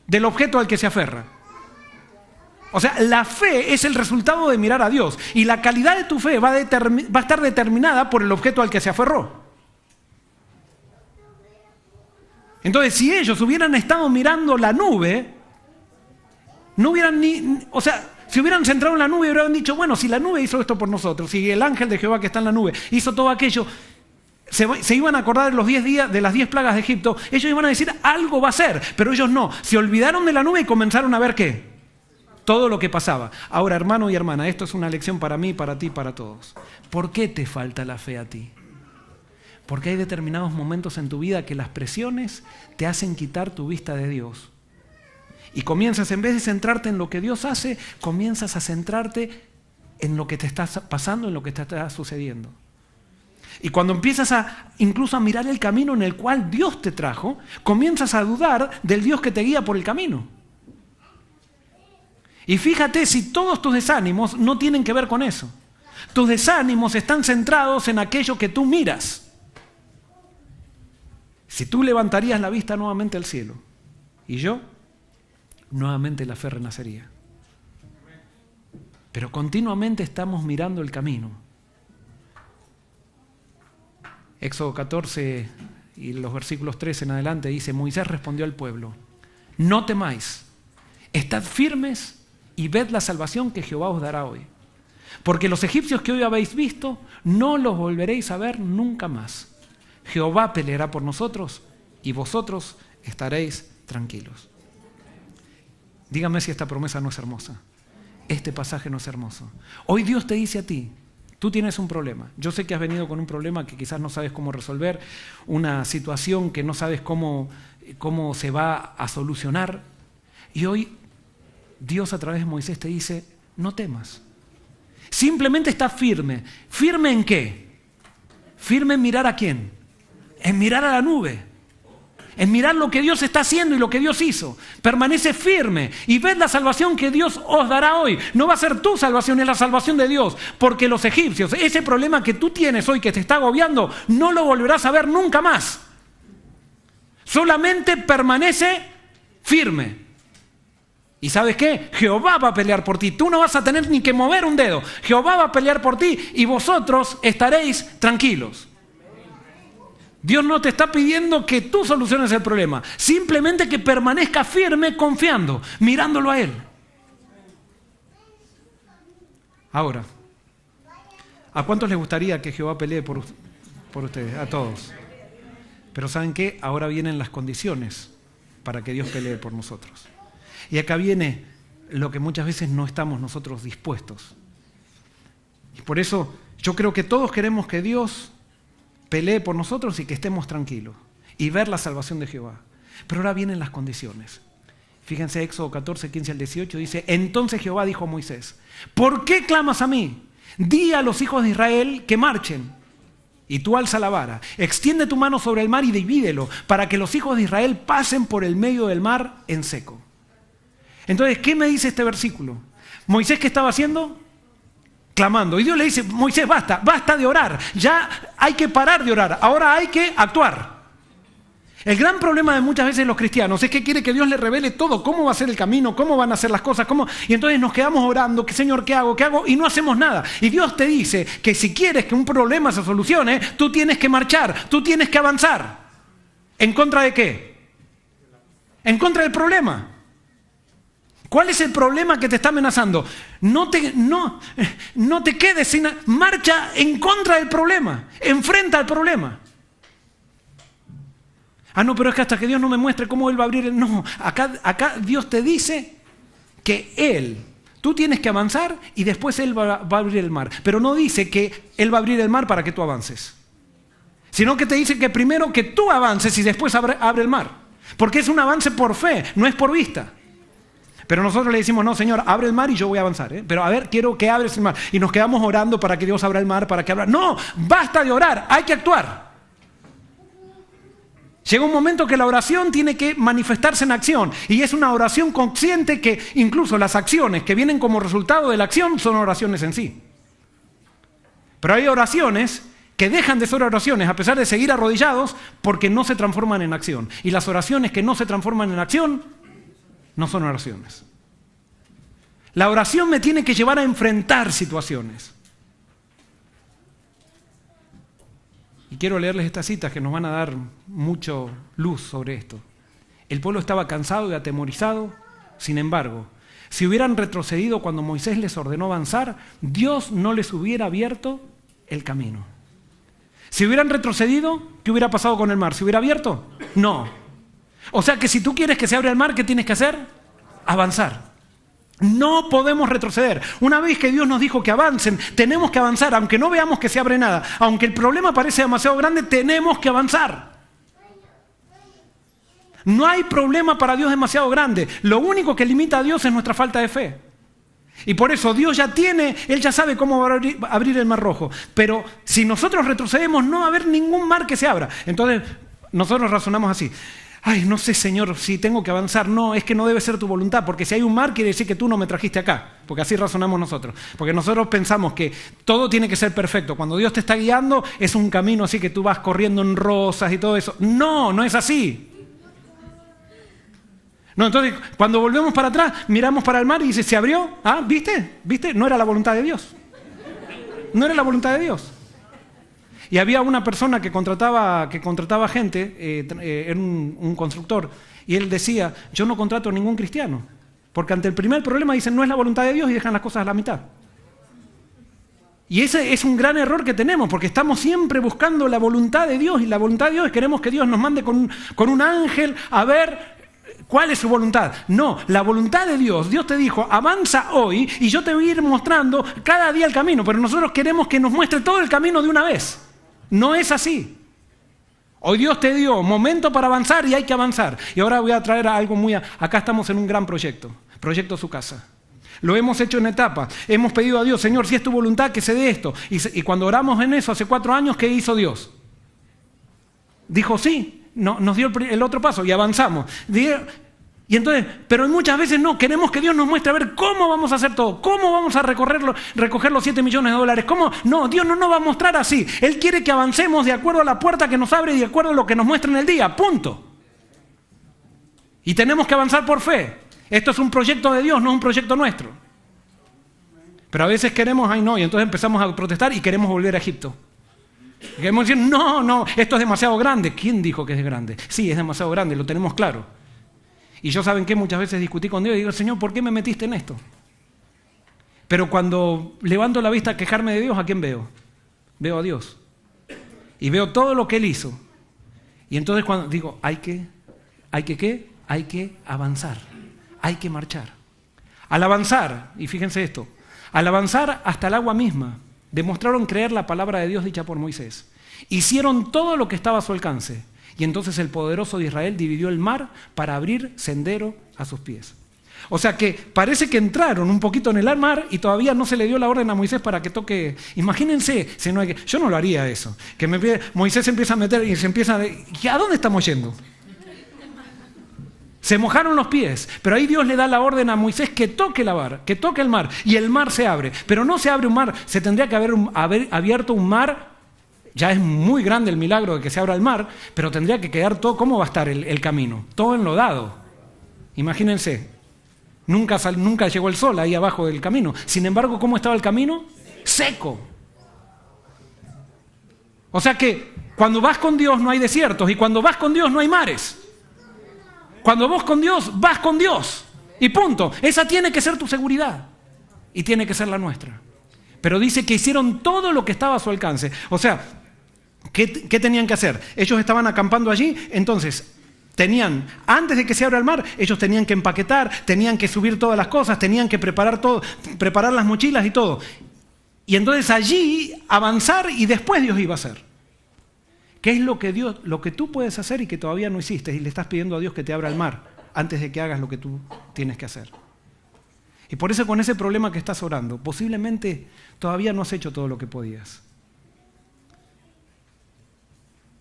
del objeto al que se aferra. O sea, la fe es el resultado de mirar a Dios. Y la calidad de tu fe va a estar determinada por el objeto al que se aferró. Entonces, si ellos hubieran estado mirando la nube, no hubieran si hubieran centrado en la nube, hubieran dicho, bueno, si la nube hizo esto por nosotros, si el ángel de Jehová que está en la nube hizo todo aquello, se iban a acordar de los 10 días, de las 10 plagas de Egipto, ellos iban a decir, algo va a ser, pero ellos no. Se olvidaron de la nube y comenzaron a ver ¿qué? Todo lo que pasaba. Ahora, hermano y hermana, esto es una lección para mí, para ti, para todos. ¿Por qué te falta la fe a ti? Porque hay determinados momentos en tu vida que las presiones te hacen quitar tu vista de Dios. Y comienzas, en vez de centrarte en lo que Dios hace, comienzas a centrarte en lo que te está pasando, en lo que te está sucediendo. Y cuando empiezas incluso a mirar el camino en el cual Dios te trajo, comienzas a dudar del Dios que te guía por el camino. Y fíjate si todos tus desánimos no tienen que ver con eso. Tus desánimos están centrados en aquello que tú miras. Si tú levantarías la vista nuevamente al cielo, y yo, nuevamente la fe renacería. Pero continuamente estamos mirando el camino. Éxodo 14 y los versículos 13 en adelante dice: Moisés respondió al pueblo: no temáis, estad firmes y ved la salvación que Jehová os dará hoy. Porque los egipcios que hoy habéis visto, no los volveréis a ver nunca más. Jehová peleará por nosotros y vosotros estaréis tranquilos. Dígame si esta promesa no es hermosa. Este pasaje no es hermoso. Hoy Dios te dice a ti: tú tienes un problema. Yo sé que has venido con un problema que quizás no sabes cómo resolver, una situación que no sabes cómo se va a solucionar. Y hoy Dios a través de Moisés te dice: no temas. Simplemente está firme. ¿Firme en qué? Firme en mirar a quién. En mirar a la nube. En mirar lo que Dios está haciendo y lo que Dios hizo. Permanece firme y ved la salvación que Dios os dará hoy. No va a ser tu salvación, es la salvación de Dios. Porque los egipcios, ese problema que tú tienes hoy que te está agobiando, no lo volverás a ver nunca más. Solamente permanece firme. ¿Y sabes qué? Jehová va a pelear por ti. Tú no vas a tener ni que mover un dedo. Jehová va a pelear por ti y vosotros estaréis tranquilos. Dios no te está pidiendo que tú soluciones el problema. Simplemente que permanezca firme confiando, mirándolo a Él. Ahora, ¿a cuántos les gustaría que Jehová pelee por ustedes? A todos. Pero ¿saben qué? Ahora vienen las condiciones para que Dios pelee por nosotros. Y acá viene lo que muchas veces no estamos nosotros dispuestos. Y por eso yo creo que todos queremos que Dios pelee por nosotros y que estemos tranquilos y ver la salvación de Jehová. Pero ahora vienen las condiciones. Fíjense, Éxodo 14, 15 al 18 dice: entonces Jehová dijo a Moisés: ¿por qué clamas a mí? Di a los hijos de Israel que marchen. Y tú alza la vara, extiende tu mano sobre el mar y divídelo, para que los hijos de Israel pasen por el medio del mar en seco. Entonces, ¿qué me dice este versículo? Moisés, ¿qué estaba haciendo? Clamando. Y Dios le dice: Moisés, basta de orar. Ya hay que parar de orar. Ahora hay que actuar. El gran problema de muchas veces los cristianos es que quiere que Dios le revele todo. Cómo va a ser el camino, cómo van a ser las cosas. Y entonces nos quedamos orando: que Señor, ¿qué hago? ¿Qué hago? Y no hacemos nada. Y Dios te dice que si quieres que un problema se solucione, tú tienes que marchar. Tú tienes que avanzar. ¿En contra de qué? En contra del problema. ¿Cuál es el problema que te está amenazando? No te quedes sin... Marcha en contra del problema. Enfrenta al problema. No, pero es que hasta que Dios no me muestre cómo Él va a abrir el... No, acá Dios te dice que tú tienes que avanzar y después Él va a abrir el mar. Pero no dice que Él va a abrir el mar para que tú avances. Sino que te dice que primero que tú avances y después abre el mar. Porque es un avance por fe, no es por vista. Pero nosotros le decimos: no, Señor, abre el mar y yo voy a avanzar. Pero a ver, quiero que abres el mar. Y nos quedamos orando para que Dios abra el mar, para que abra... No, basta de orar, hay que actuar. Llega un momento que la oración tiene que manifestarse en acción. Y es una oración consciente que incluso las acciones que vienen como resultado de la acción son oraciones en sí. Pero hay oraciones que dejan de ser oraciones a pesar de seguir arrodillados porque no se transforman en acción. Y las oraciones que no se transforman en acción no son oraciones. La oración me tiene que llevar a enfrentar situaciones. Y quiero leerles estas citas que nos van a dar mucho luz sobre esto. El pueblo estaba cansado y atemorizado. Sin embargo, si hubieran retrocedido cuando Moisés les ordenó avanzar, Dios no les hubiera abierto el camino. Si hubieran retrocedido, ¿qué hubiera pasado con el mar? ¿Se hubiera abierto? No. O sea que si tú quieres que se abra el mar, ¿qué tienes que hacer? Avanzar. No podemos retroceder. Una vez que Dios nos dijo que avancen, tenemos que avanzar, aunque no veamos que se abre nada. Aunque el problema parece demasiado grande, tenemos que avanzar. No hay problema para Dios demasiado grande. Lo único que limita a Dios es nuestra falta de fe. Y por eso Dios Él ya sabe cómo abrir el mar rojo. Pero si nosotros retrocedemos, no va a haber ningún mar que se abra. Entonces, nosotros razonamos así. Ay, no sé, Señor, si tengo que avanzar. No, es que no debe ser tu voluntad, porque si hay un mar, quiere decir que tú no me trajiste acá. Porque así razonamos nosotros. Porque nosotros pensamos que todo tiene que ser perfecto. Cuando Dios te está guiando, es un camino así que tú vas corriendo en rosas y todo eso. No, no es así. No, entonces, cuando volvemos para atrás, miramos para el mar y dice, ¿se abrió? Ah, ¿viste? ¿Viste? No era la voluntad de Dios. No era la voluntad de Dios. Y había una persona que contrataba gente, era un constructor, y él decía, yo no contrato a ningún cristiano, porque ante el primer problema dicen, no es la voluntad de Dios, y dejan las cosas a la mitad. Y ese es un gran error que tenemos, porque estamos siempre buscando la voluntad de Dios, y la voluntad de Dios es queremos que Dios nos mande con un ángel a ver cuál es su voluntad. No, la voluntad de Dios te dijo, avanza hoy, y yo te voy a ir mostrando cada día el camino, pero nosotros queremos que nos muestre todo el camino de una vez. No es así. Hoy Dios te dio momento para avanzar y hay que avanzar. Y ahora voy a traer algo acá estamos en un gran proyecto Su Casa. Lo hemos hecho en etapas. Hemos pedido a Dios, Señor, si es tu voluntad que se dé esto. Y cuando oramos en eso hace 4 años, ¿qué hizo Dios? Dijo sí, nos dio el otro paso y avanzamos. Y entonces, pero muchas veces no, queremos que Dios nos muestre a ver cómo vamos a hacer todo, cómo vamos a recoger los 7 millones de dólares, cómo. No, Dios no nos va a mostrar así. Él quiere que avancemos de acuerdo a la puerta que nos abre y de acuerdo a lo que nos muestra en el día, punto. Y tenemos que avanzar por fe. Esto es un proyecto de Dios, no es un proyecto nuestro. Pero a veces queremos, y entonces empezamos a protestar y queremos volver a Egipto. Queremos decir, no, esto es demasiado grande. ¿Quién dijo que es grande? Sí, es demasiado grande, lo tenemos claro. Y yo, ¿saben qué? Muchas veces discutí con Dios y digo, Señor, ¿por qué me metiste en esto? Pero cuando levanto la vista a quejarme de Dios, ¿a quién veo? Veo a Dios. Y veo todo lo que Él hizo. Y entonces cuando digo, hay que avanzar. Hay que marchar. Al avanzar, y fíjense esto, al avanzar hasta el agua misma, demostraron creer la palabra de Dios dicha por Moisés. Hicieron todo lo que estaba a su alcance. Y entonces el poderoso de Israel dividió el mar para abrir sendero a sus pies. O sea que parece que entraron un poquito en el mar y todavía no se le dio la orden a Moisés para que toque. Imagínense, yo no lo haría eso. Moisés se empieza a meter y se empieza a... ¿Y a dónde estamos yendo? Se mojaron los pies, pero ahí Dios le da la orden a Moisés que toque el mar, y el mar se abre. Pero no se abre un mar, se tendría que haber abierto un mar. Ya es muy grande el milagro de que se abra el mar, pero tendría que quedar todo. ¿Cómo va a estar el camino? Todo enlodado. Imagínense, nunca llegó el sol ahí abajo del camino. Sin embargo, ¿cómo estaba el camino? Seco. O sea que cuando vas con Dios no hay desiertos, y cuando vas con Dios no hay mares. Cuando vas con Dios, y punto. Esa tiene que ser tu seguridad, y tiene que ser la nuestra. Pero dice que hicieron todo lo que estaba a su alcance. O sea, ¿qué tenían que hacer? Ellos estaban acampando allí, entonces antes de que se abra el mar, ellos tenían que empaquetar, tenían que subir todas las cosas, tenían que preparar todo, preparar las mochilas y todo. Y entonces allí avanzar, y después Dios iba a hacer. ¿Qué es lo que tú puedes hacer y que todavía no hiciste y le estás pidiendo a Dios que te abra el mar antes de que hagas lo que tú tienes que hacer? Y por eso con ese problema que estás orando, posiblemente todavía no has hecho todo lo que podías.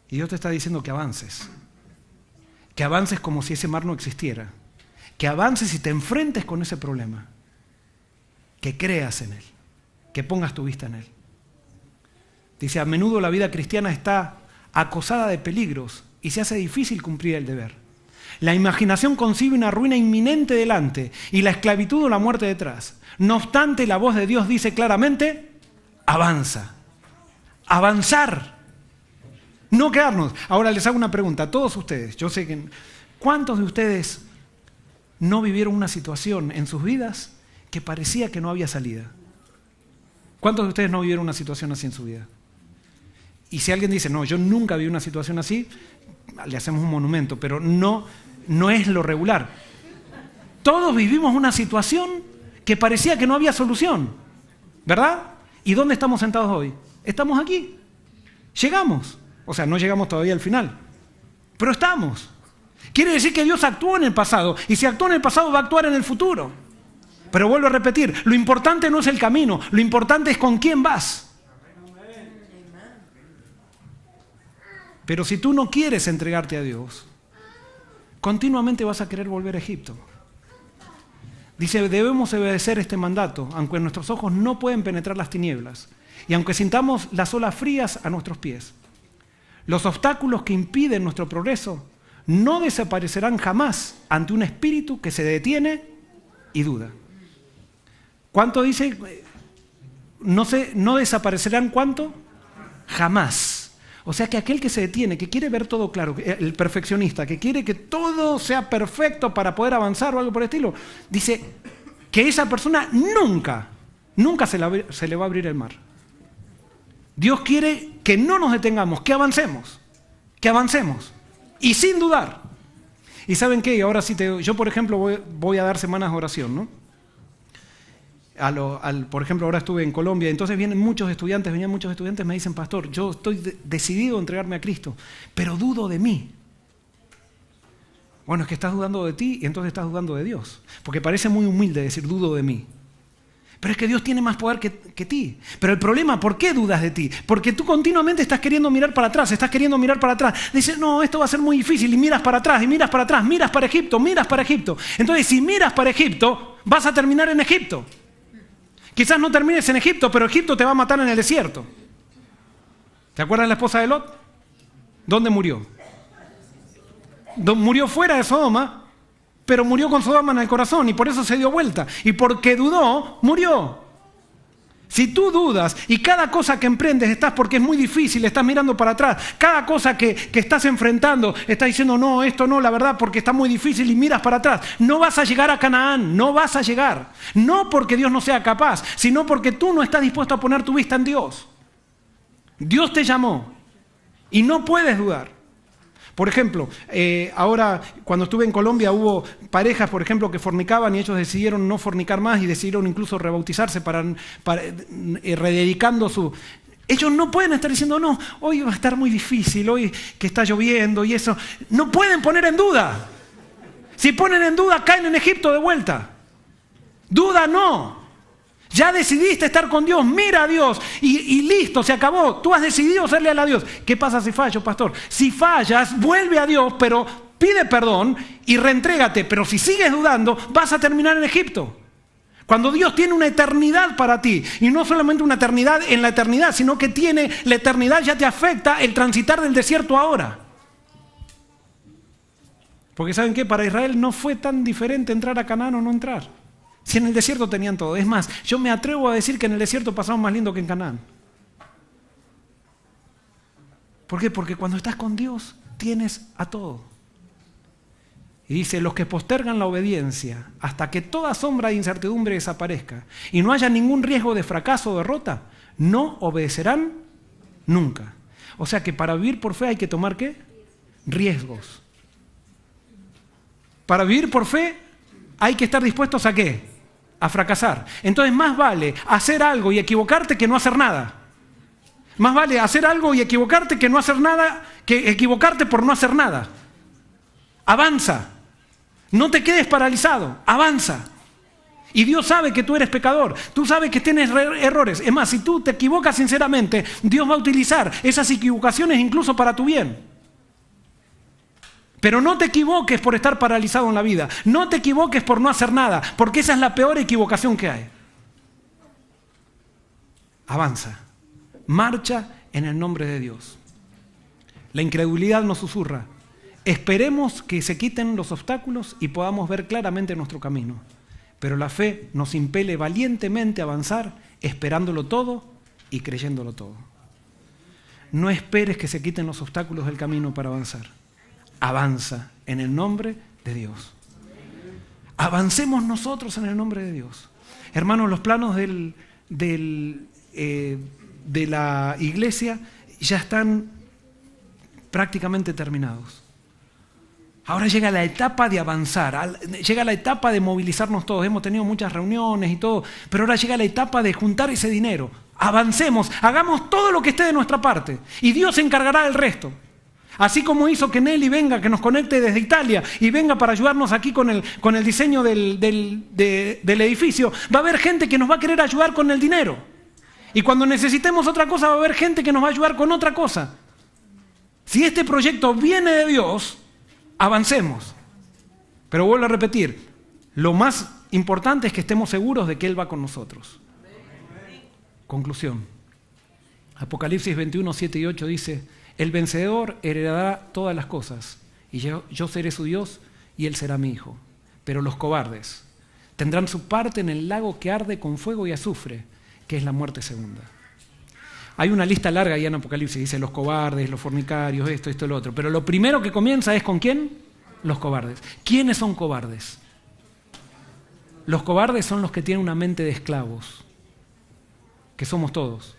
Y Dios te está diciendo que avances. Que avances como si ese mar no existiera. Que avances y te enfrentes con ese problema. Que creas en Él. Que pongas tu vista en Él. Dice, a menudo la vida cristiana está acosada de peligros y se hace difícil cumplir el deber. La imaginación concibe una ruina inminente delante y la esclavitud o la muerte detrás. No obstante, la voz de Dios dice claramente, avanza. Avanzar. No quedarnos. Ahora les hago una pregunta a todos ustedes. Yo sé que ¿cuántos de ustedes no vivieron una situación en sus vidas que parecía que no había salida? ¿Cuántos de ustedes no vivieron una situación así en su vida? Y si alguien dice, no, yo nunca viví una situación así, le hacemos un monumento, pero no es lo regular. Todos vivimos una situación que parecía que no había solución, ¿verdad? ¿Y dónde estamos sentados hoy? Estamos aquí. Llegamos. O sea, no llegamos todavía al final, pero estamos. Quiere decir que Dios actuó en el pasado, y si actuó en el pasado va a actuar en el futuro. Pero vuelvo a repetir, lo importante no es el camino, lo importante es con quién vas. Pero si tú no quieres entregarte a Dios, continuamente vas a querer volver a Egipto. Dice, debemos obedecer este mandato, aunque nuestros ojos no pueden penetrar las tinieblas, y aunque sintamos las olas frías a nuestros pies. Los obstáculos que impiden nuestro progreso no desaparecerán jamás ante un espíritu que se detiene y duda. ¿Cuánto dice? No desaparecerán, ¿cuánto? Jamás. O sea que aquel que se detiene, que quiere ver todo claro, el perfeccionista, que quiere que todo sea perfecto para poder avanzar o algo por el estilo, dice que esa persona nunca se le va a abrir el mar. Dios quiere que no nos detengamos, que avancemos. Y sin dudar. ¿Y saben qué? Ahora sí, yo por ejemplo voy a dar semanas de oración, ¿no? Por ejemplo, ahora estuve en Colombia, entonces venían muchos estudiantes, me dicen, pastor, yo estoy decidido a entregarme a Cristo, pero dudo de mí. Bueno, es que estás dudando de ti y entonces estás dudando de Dios, porque parece muy humilde decir dudo de mí. Pero es que Dios tiene más poder que ti. Pero el problema, ¿por qué dudas de ti? Porque tú continuamente estás queriendo mirar para atrás, Dices, no, esto va a ser muy difícil, y miras para atrás, miras para Egipto. Entonces, si miras para Egipto, vas a terminar en Egipto. Quizás no termines en Egipto, pero Egipto te va a matar en el desierto. ¿Te acuerdas de la esposa de Lot? ¿Dónde murió? Murió fuera de Sodoma, pero murió con Sodoma en el corazón y por eso se dio vuelta. Y porque dudó, murió. Si tú dudas y cada cosa que emprendes estás porque es muy difícil, estás mirando para atrás, cada cosa que estás enfrentando, estás diciendo no, esto no, la verdad, porque está muy difícil y miras para atrás, no vas a llegar a Canaán, no vas a llegar. No porque Dios no sea capaz, sino porque tú no estás dispuesto a poner tu vista en Dios. Dios te llamó y no puedes dudar. Por ejemplo, ahora cuando estuve en Colombia hubo parejas, por ejemplo, que fornicaban y ellos decidieron no fornicar más y decidieron incluso rebautizarse para rededicando su... Ellos no pueden estar diciendo, no, hoy va a estar muy difícil, hoy que está lloviendo y eso. No pueden poner en duda. Si ponen en duda, caen en Egipto de vuelta. Duda no. Ya decidiste estar con Dios, mira a Dios y listo, se acabó. Tú has decidido serle a Dios. ¿Qué pasa si fallo, pastor? Si fallas, vuelve a Dios, pero pide perdón y reentrégate. Pero si sigues dudando, vas a terminar en Egipto. Cuando Dios tiene una eternidad para ti, y no solamente una eternidad en la eternidad, sino que tiene la eternidad, ya te afecta el transitar del desierto ahora. Porque ¿saben qué? Para Israel no fue tan diferente entrar a Canaán o no entrar. Si en el desierto tenían todo. Es más, yo me atrevo a decir que en el desierto pasaron más lindo que en Canaán. ¿Por qué? Porque cuando estás con Dios, tienes a todo. Y dice, los que postergan la obediencia hasta que toda sombra de incertidumbre desaparezca y no haya ningún riesgo de fracaso o derrota, no obedecerán nunca. O sea que para vivir por fe hay que tomar ¿qué? Riesgos. Para vivir por fe hay que estar dispuestos ¿a qué? A fracasar. Entonces más vale hacer algo y equivocarte que no hacer nada. Más vale hacer algo y equivocarte que no hacer nada, que equivocarte por no hacer nada. Avanza. No te quedes paralizado. Avanza. Y Dios sabe que tú eres pecador. Tú sabes que tienes errores. Es más, si tú te equivocas sinceramente, Dios va a utilizar esas equivocaciones incluso para tu bien. Pero no te equivoques por estar paralizado en la vida. No te equivoques por no hacer nada, porque esa es la peor equivocación que hay. Avanza. Marcha en el nombre de Dios. La incredulidad nos susurra. Esperemos que se quiten los obstáculos y podamos ver claramente nuestro camino. Pero la fe nos impele valientemente a avanzar, esperándolo todo y creyéndolo todo. No esperes que se quiten los obstáculos del camino para avanzar. Avanza en el nombre de Dios. Avancemos nosotros en el nombre de Dios. Hermanos, los planos de la iglesia ya están prácticamente terminados. Ahora llega la etapa de avanzar, llega la etapa de movilizarnos todos. Hemos tenido muchas reuniones y todo, pero ahora llega la etapa de juntar ese dinero. Avancemos, hagamos todo lo que esté de nuestra parte y Dios se encargará del resto. Así como hizo que Nelly venga, que nos conecte desde Italia y venga para ayudarnos aquí con el diseño del edificio, va a haber gente que nos va a querer ayudar con el dinero. Y cuando necesitemos otra cosa, va a haber gente que nos va a ayudar con otra cosa. Si este proyecto viene de Dios, avancemos. Pero vuelvo a repetir, lo más importante es que estemos seguros de que Él va con nosotros. Conclusión. Apocalipsis 21, 7 y 8 dice: el vencedor heredará todas las cosas, y yo seré su Dios y él será mi hijo. Pero los cobardes tendrán su parte en el lago que arde con fuego y azufre, que es la muerte segunda. Hay una lista larga ahí en Apocalipsis, dice los cobardes, los fornicarios, esto, lo otro. Pero lo primero que comienza es ¿con quién? Los cobardes. ¿Quiénes son cobardes? Los cobardes son los que tienen una mente de esclavos, que somos todos.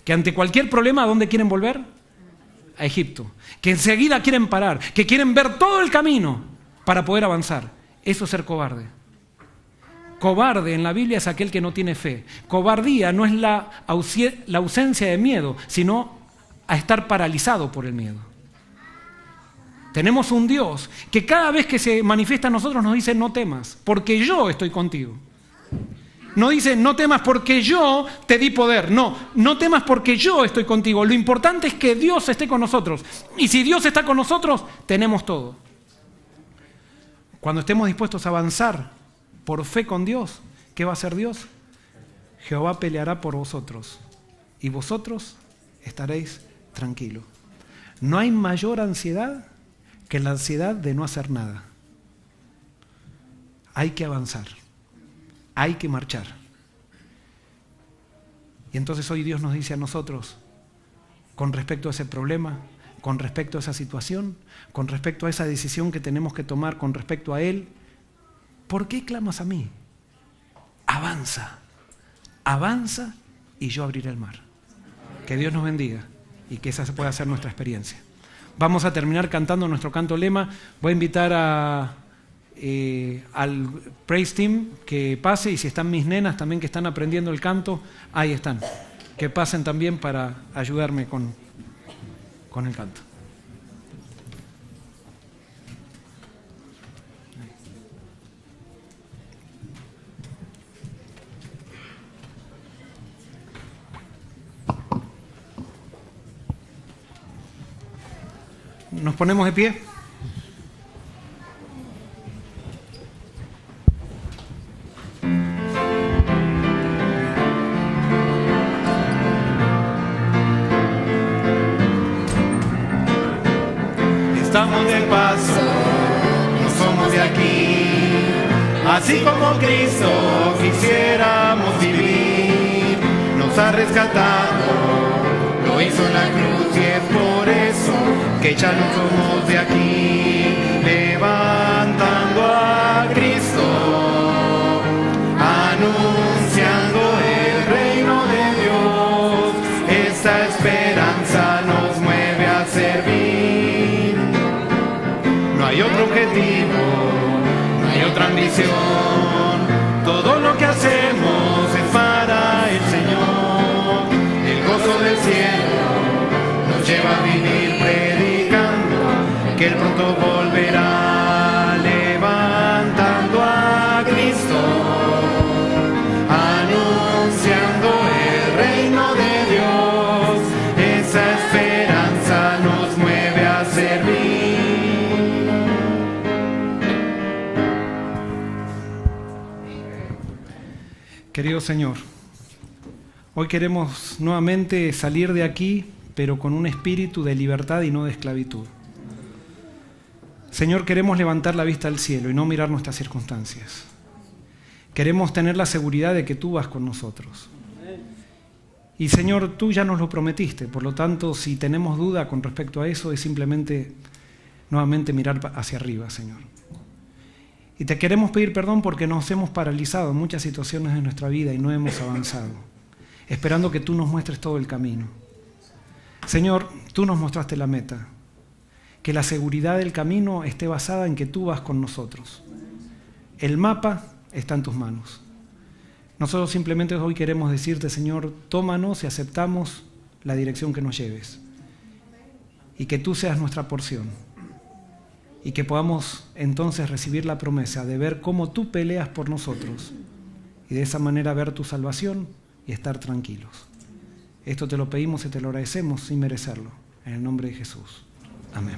Que ante cualquier problema, ¿a dónde quieren volver? A Egipto. Que enseguida quieren parar, que quieren ver todo el camino para poder avanzar. Eso es ser cobarde. Cobarde en la Biblia es aquel que no tiene fe. Cobardía no es la ausencia de miedo, sino a estar paralizado por el miedo. Tenemos un Dios que cada vez que se manifiesta a nosotros nos dice: no temas, porque yo estoy contigo. No dice: no temas porque yo te di poder. No, no temas porque yo estoy contigo. Lo importante es que Dios esté con nosotros. Y si Dios está con nosotros, tenemos todo. Cuando estemos dispuestos a avanzar por fe con Dios, ¿qué va a hacer Dios? Jehová peleará por vosotros y vosotros estaréis tranquilos. No hay mayor ansiedad que la ansiedad de no hacer nada. Hay que avanzar. Hay que marchar. Y entonces hoy Dios nos dice a nosotros, con respecto a ese problema, con respecto a esa situación, con respecto a esa decisión que tenemos que tomar con respecto a Él: ¿por qué clamas a mí? Avanza, avanza y yo abriré el mar. Que Dios nos bendiga y que esa pueda ser nuestra experiencia. Vamos a terminar cantando nuestro canto lema. Voy a invitar al Praise Team que pase, y si están mis nenas también que están aprendiendo el canto, ahí están, que pasen también para ayudarme con el canto. Nos ponemos de pie. Estamos de paso, no somos de aquí. Así como Cristo quisiéramos vivir. Nos ha rescatado, lo hizo en la cruz, y es por eso que ya no somos de aquí. Levantando a Cristo, anunciando el reino de Dios. Esta esperanza nos mueve a servir. No hay otro objetivo, no hay otra ambición. Todo lo que hacemos es para el Señor. El gozo del cielo nos lleva a vivir predicando que Él pronto volverá, levantando a Cristo, anunciando el reino de Dios. Esa esperanza nos mueve a servir. Querido Señor, hoy queremos nuevamente salir de aquí, pero con un espíritu de libertad y no de esclavitud. Señor, queremos levantar la vista al cielo y no mirar nuestras circunstancias. Queremos tener la seguridad de que tú vas con nosotros. Y Señor, tú ya nos lo prometiste, por lo tanto, si tenemos duda con respecto a eso, es simplemente nuevamente mirar hacia arriba, Señor. Y te queremos pedir perdón porque nos hemos paralizado en muchas situaciones de nuestra vida y no hemos avanzado, esperando que tú nos muestres todo el camino. Señor, tú nos mostraste la meta, que la seguridad del camino esté basada en que tú vas con nosotros. El mapa está en tus manos. Nosotros simplemente hoy queremos decirte, Señor, tómanos y aceptamos la dirección que nos lleves. y que tú seas nuestra porción. Y que podamos entonces recibir la promesa de ver cómo tú peleas por nosotros y de esa manera ver tu salvación y estar tranquilos. Esto te lo pedimos y te lo agradecemos sin merecerlo. En el nombre de Jesús. Amén.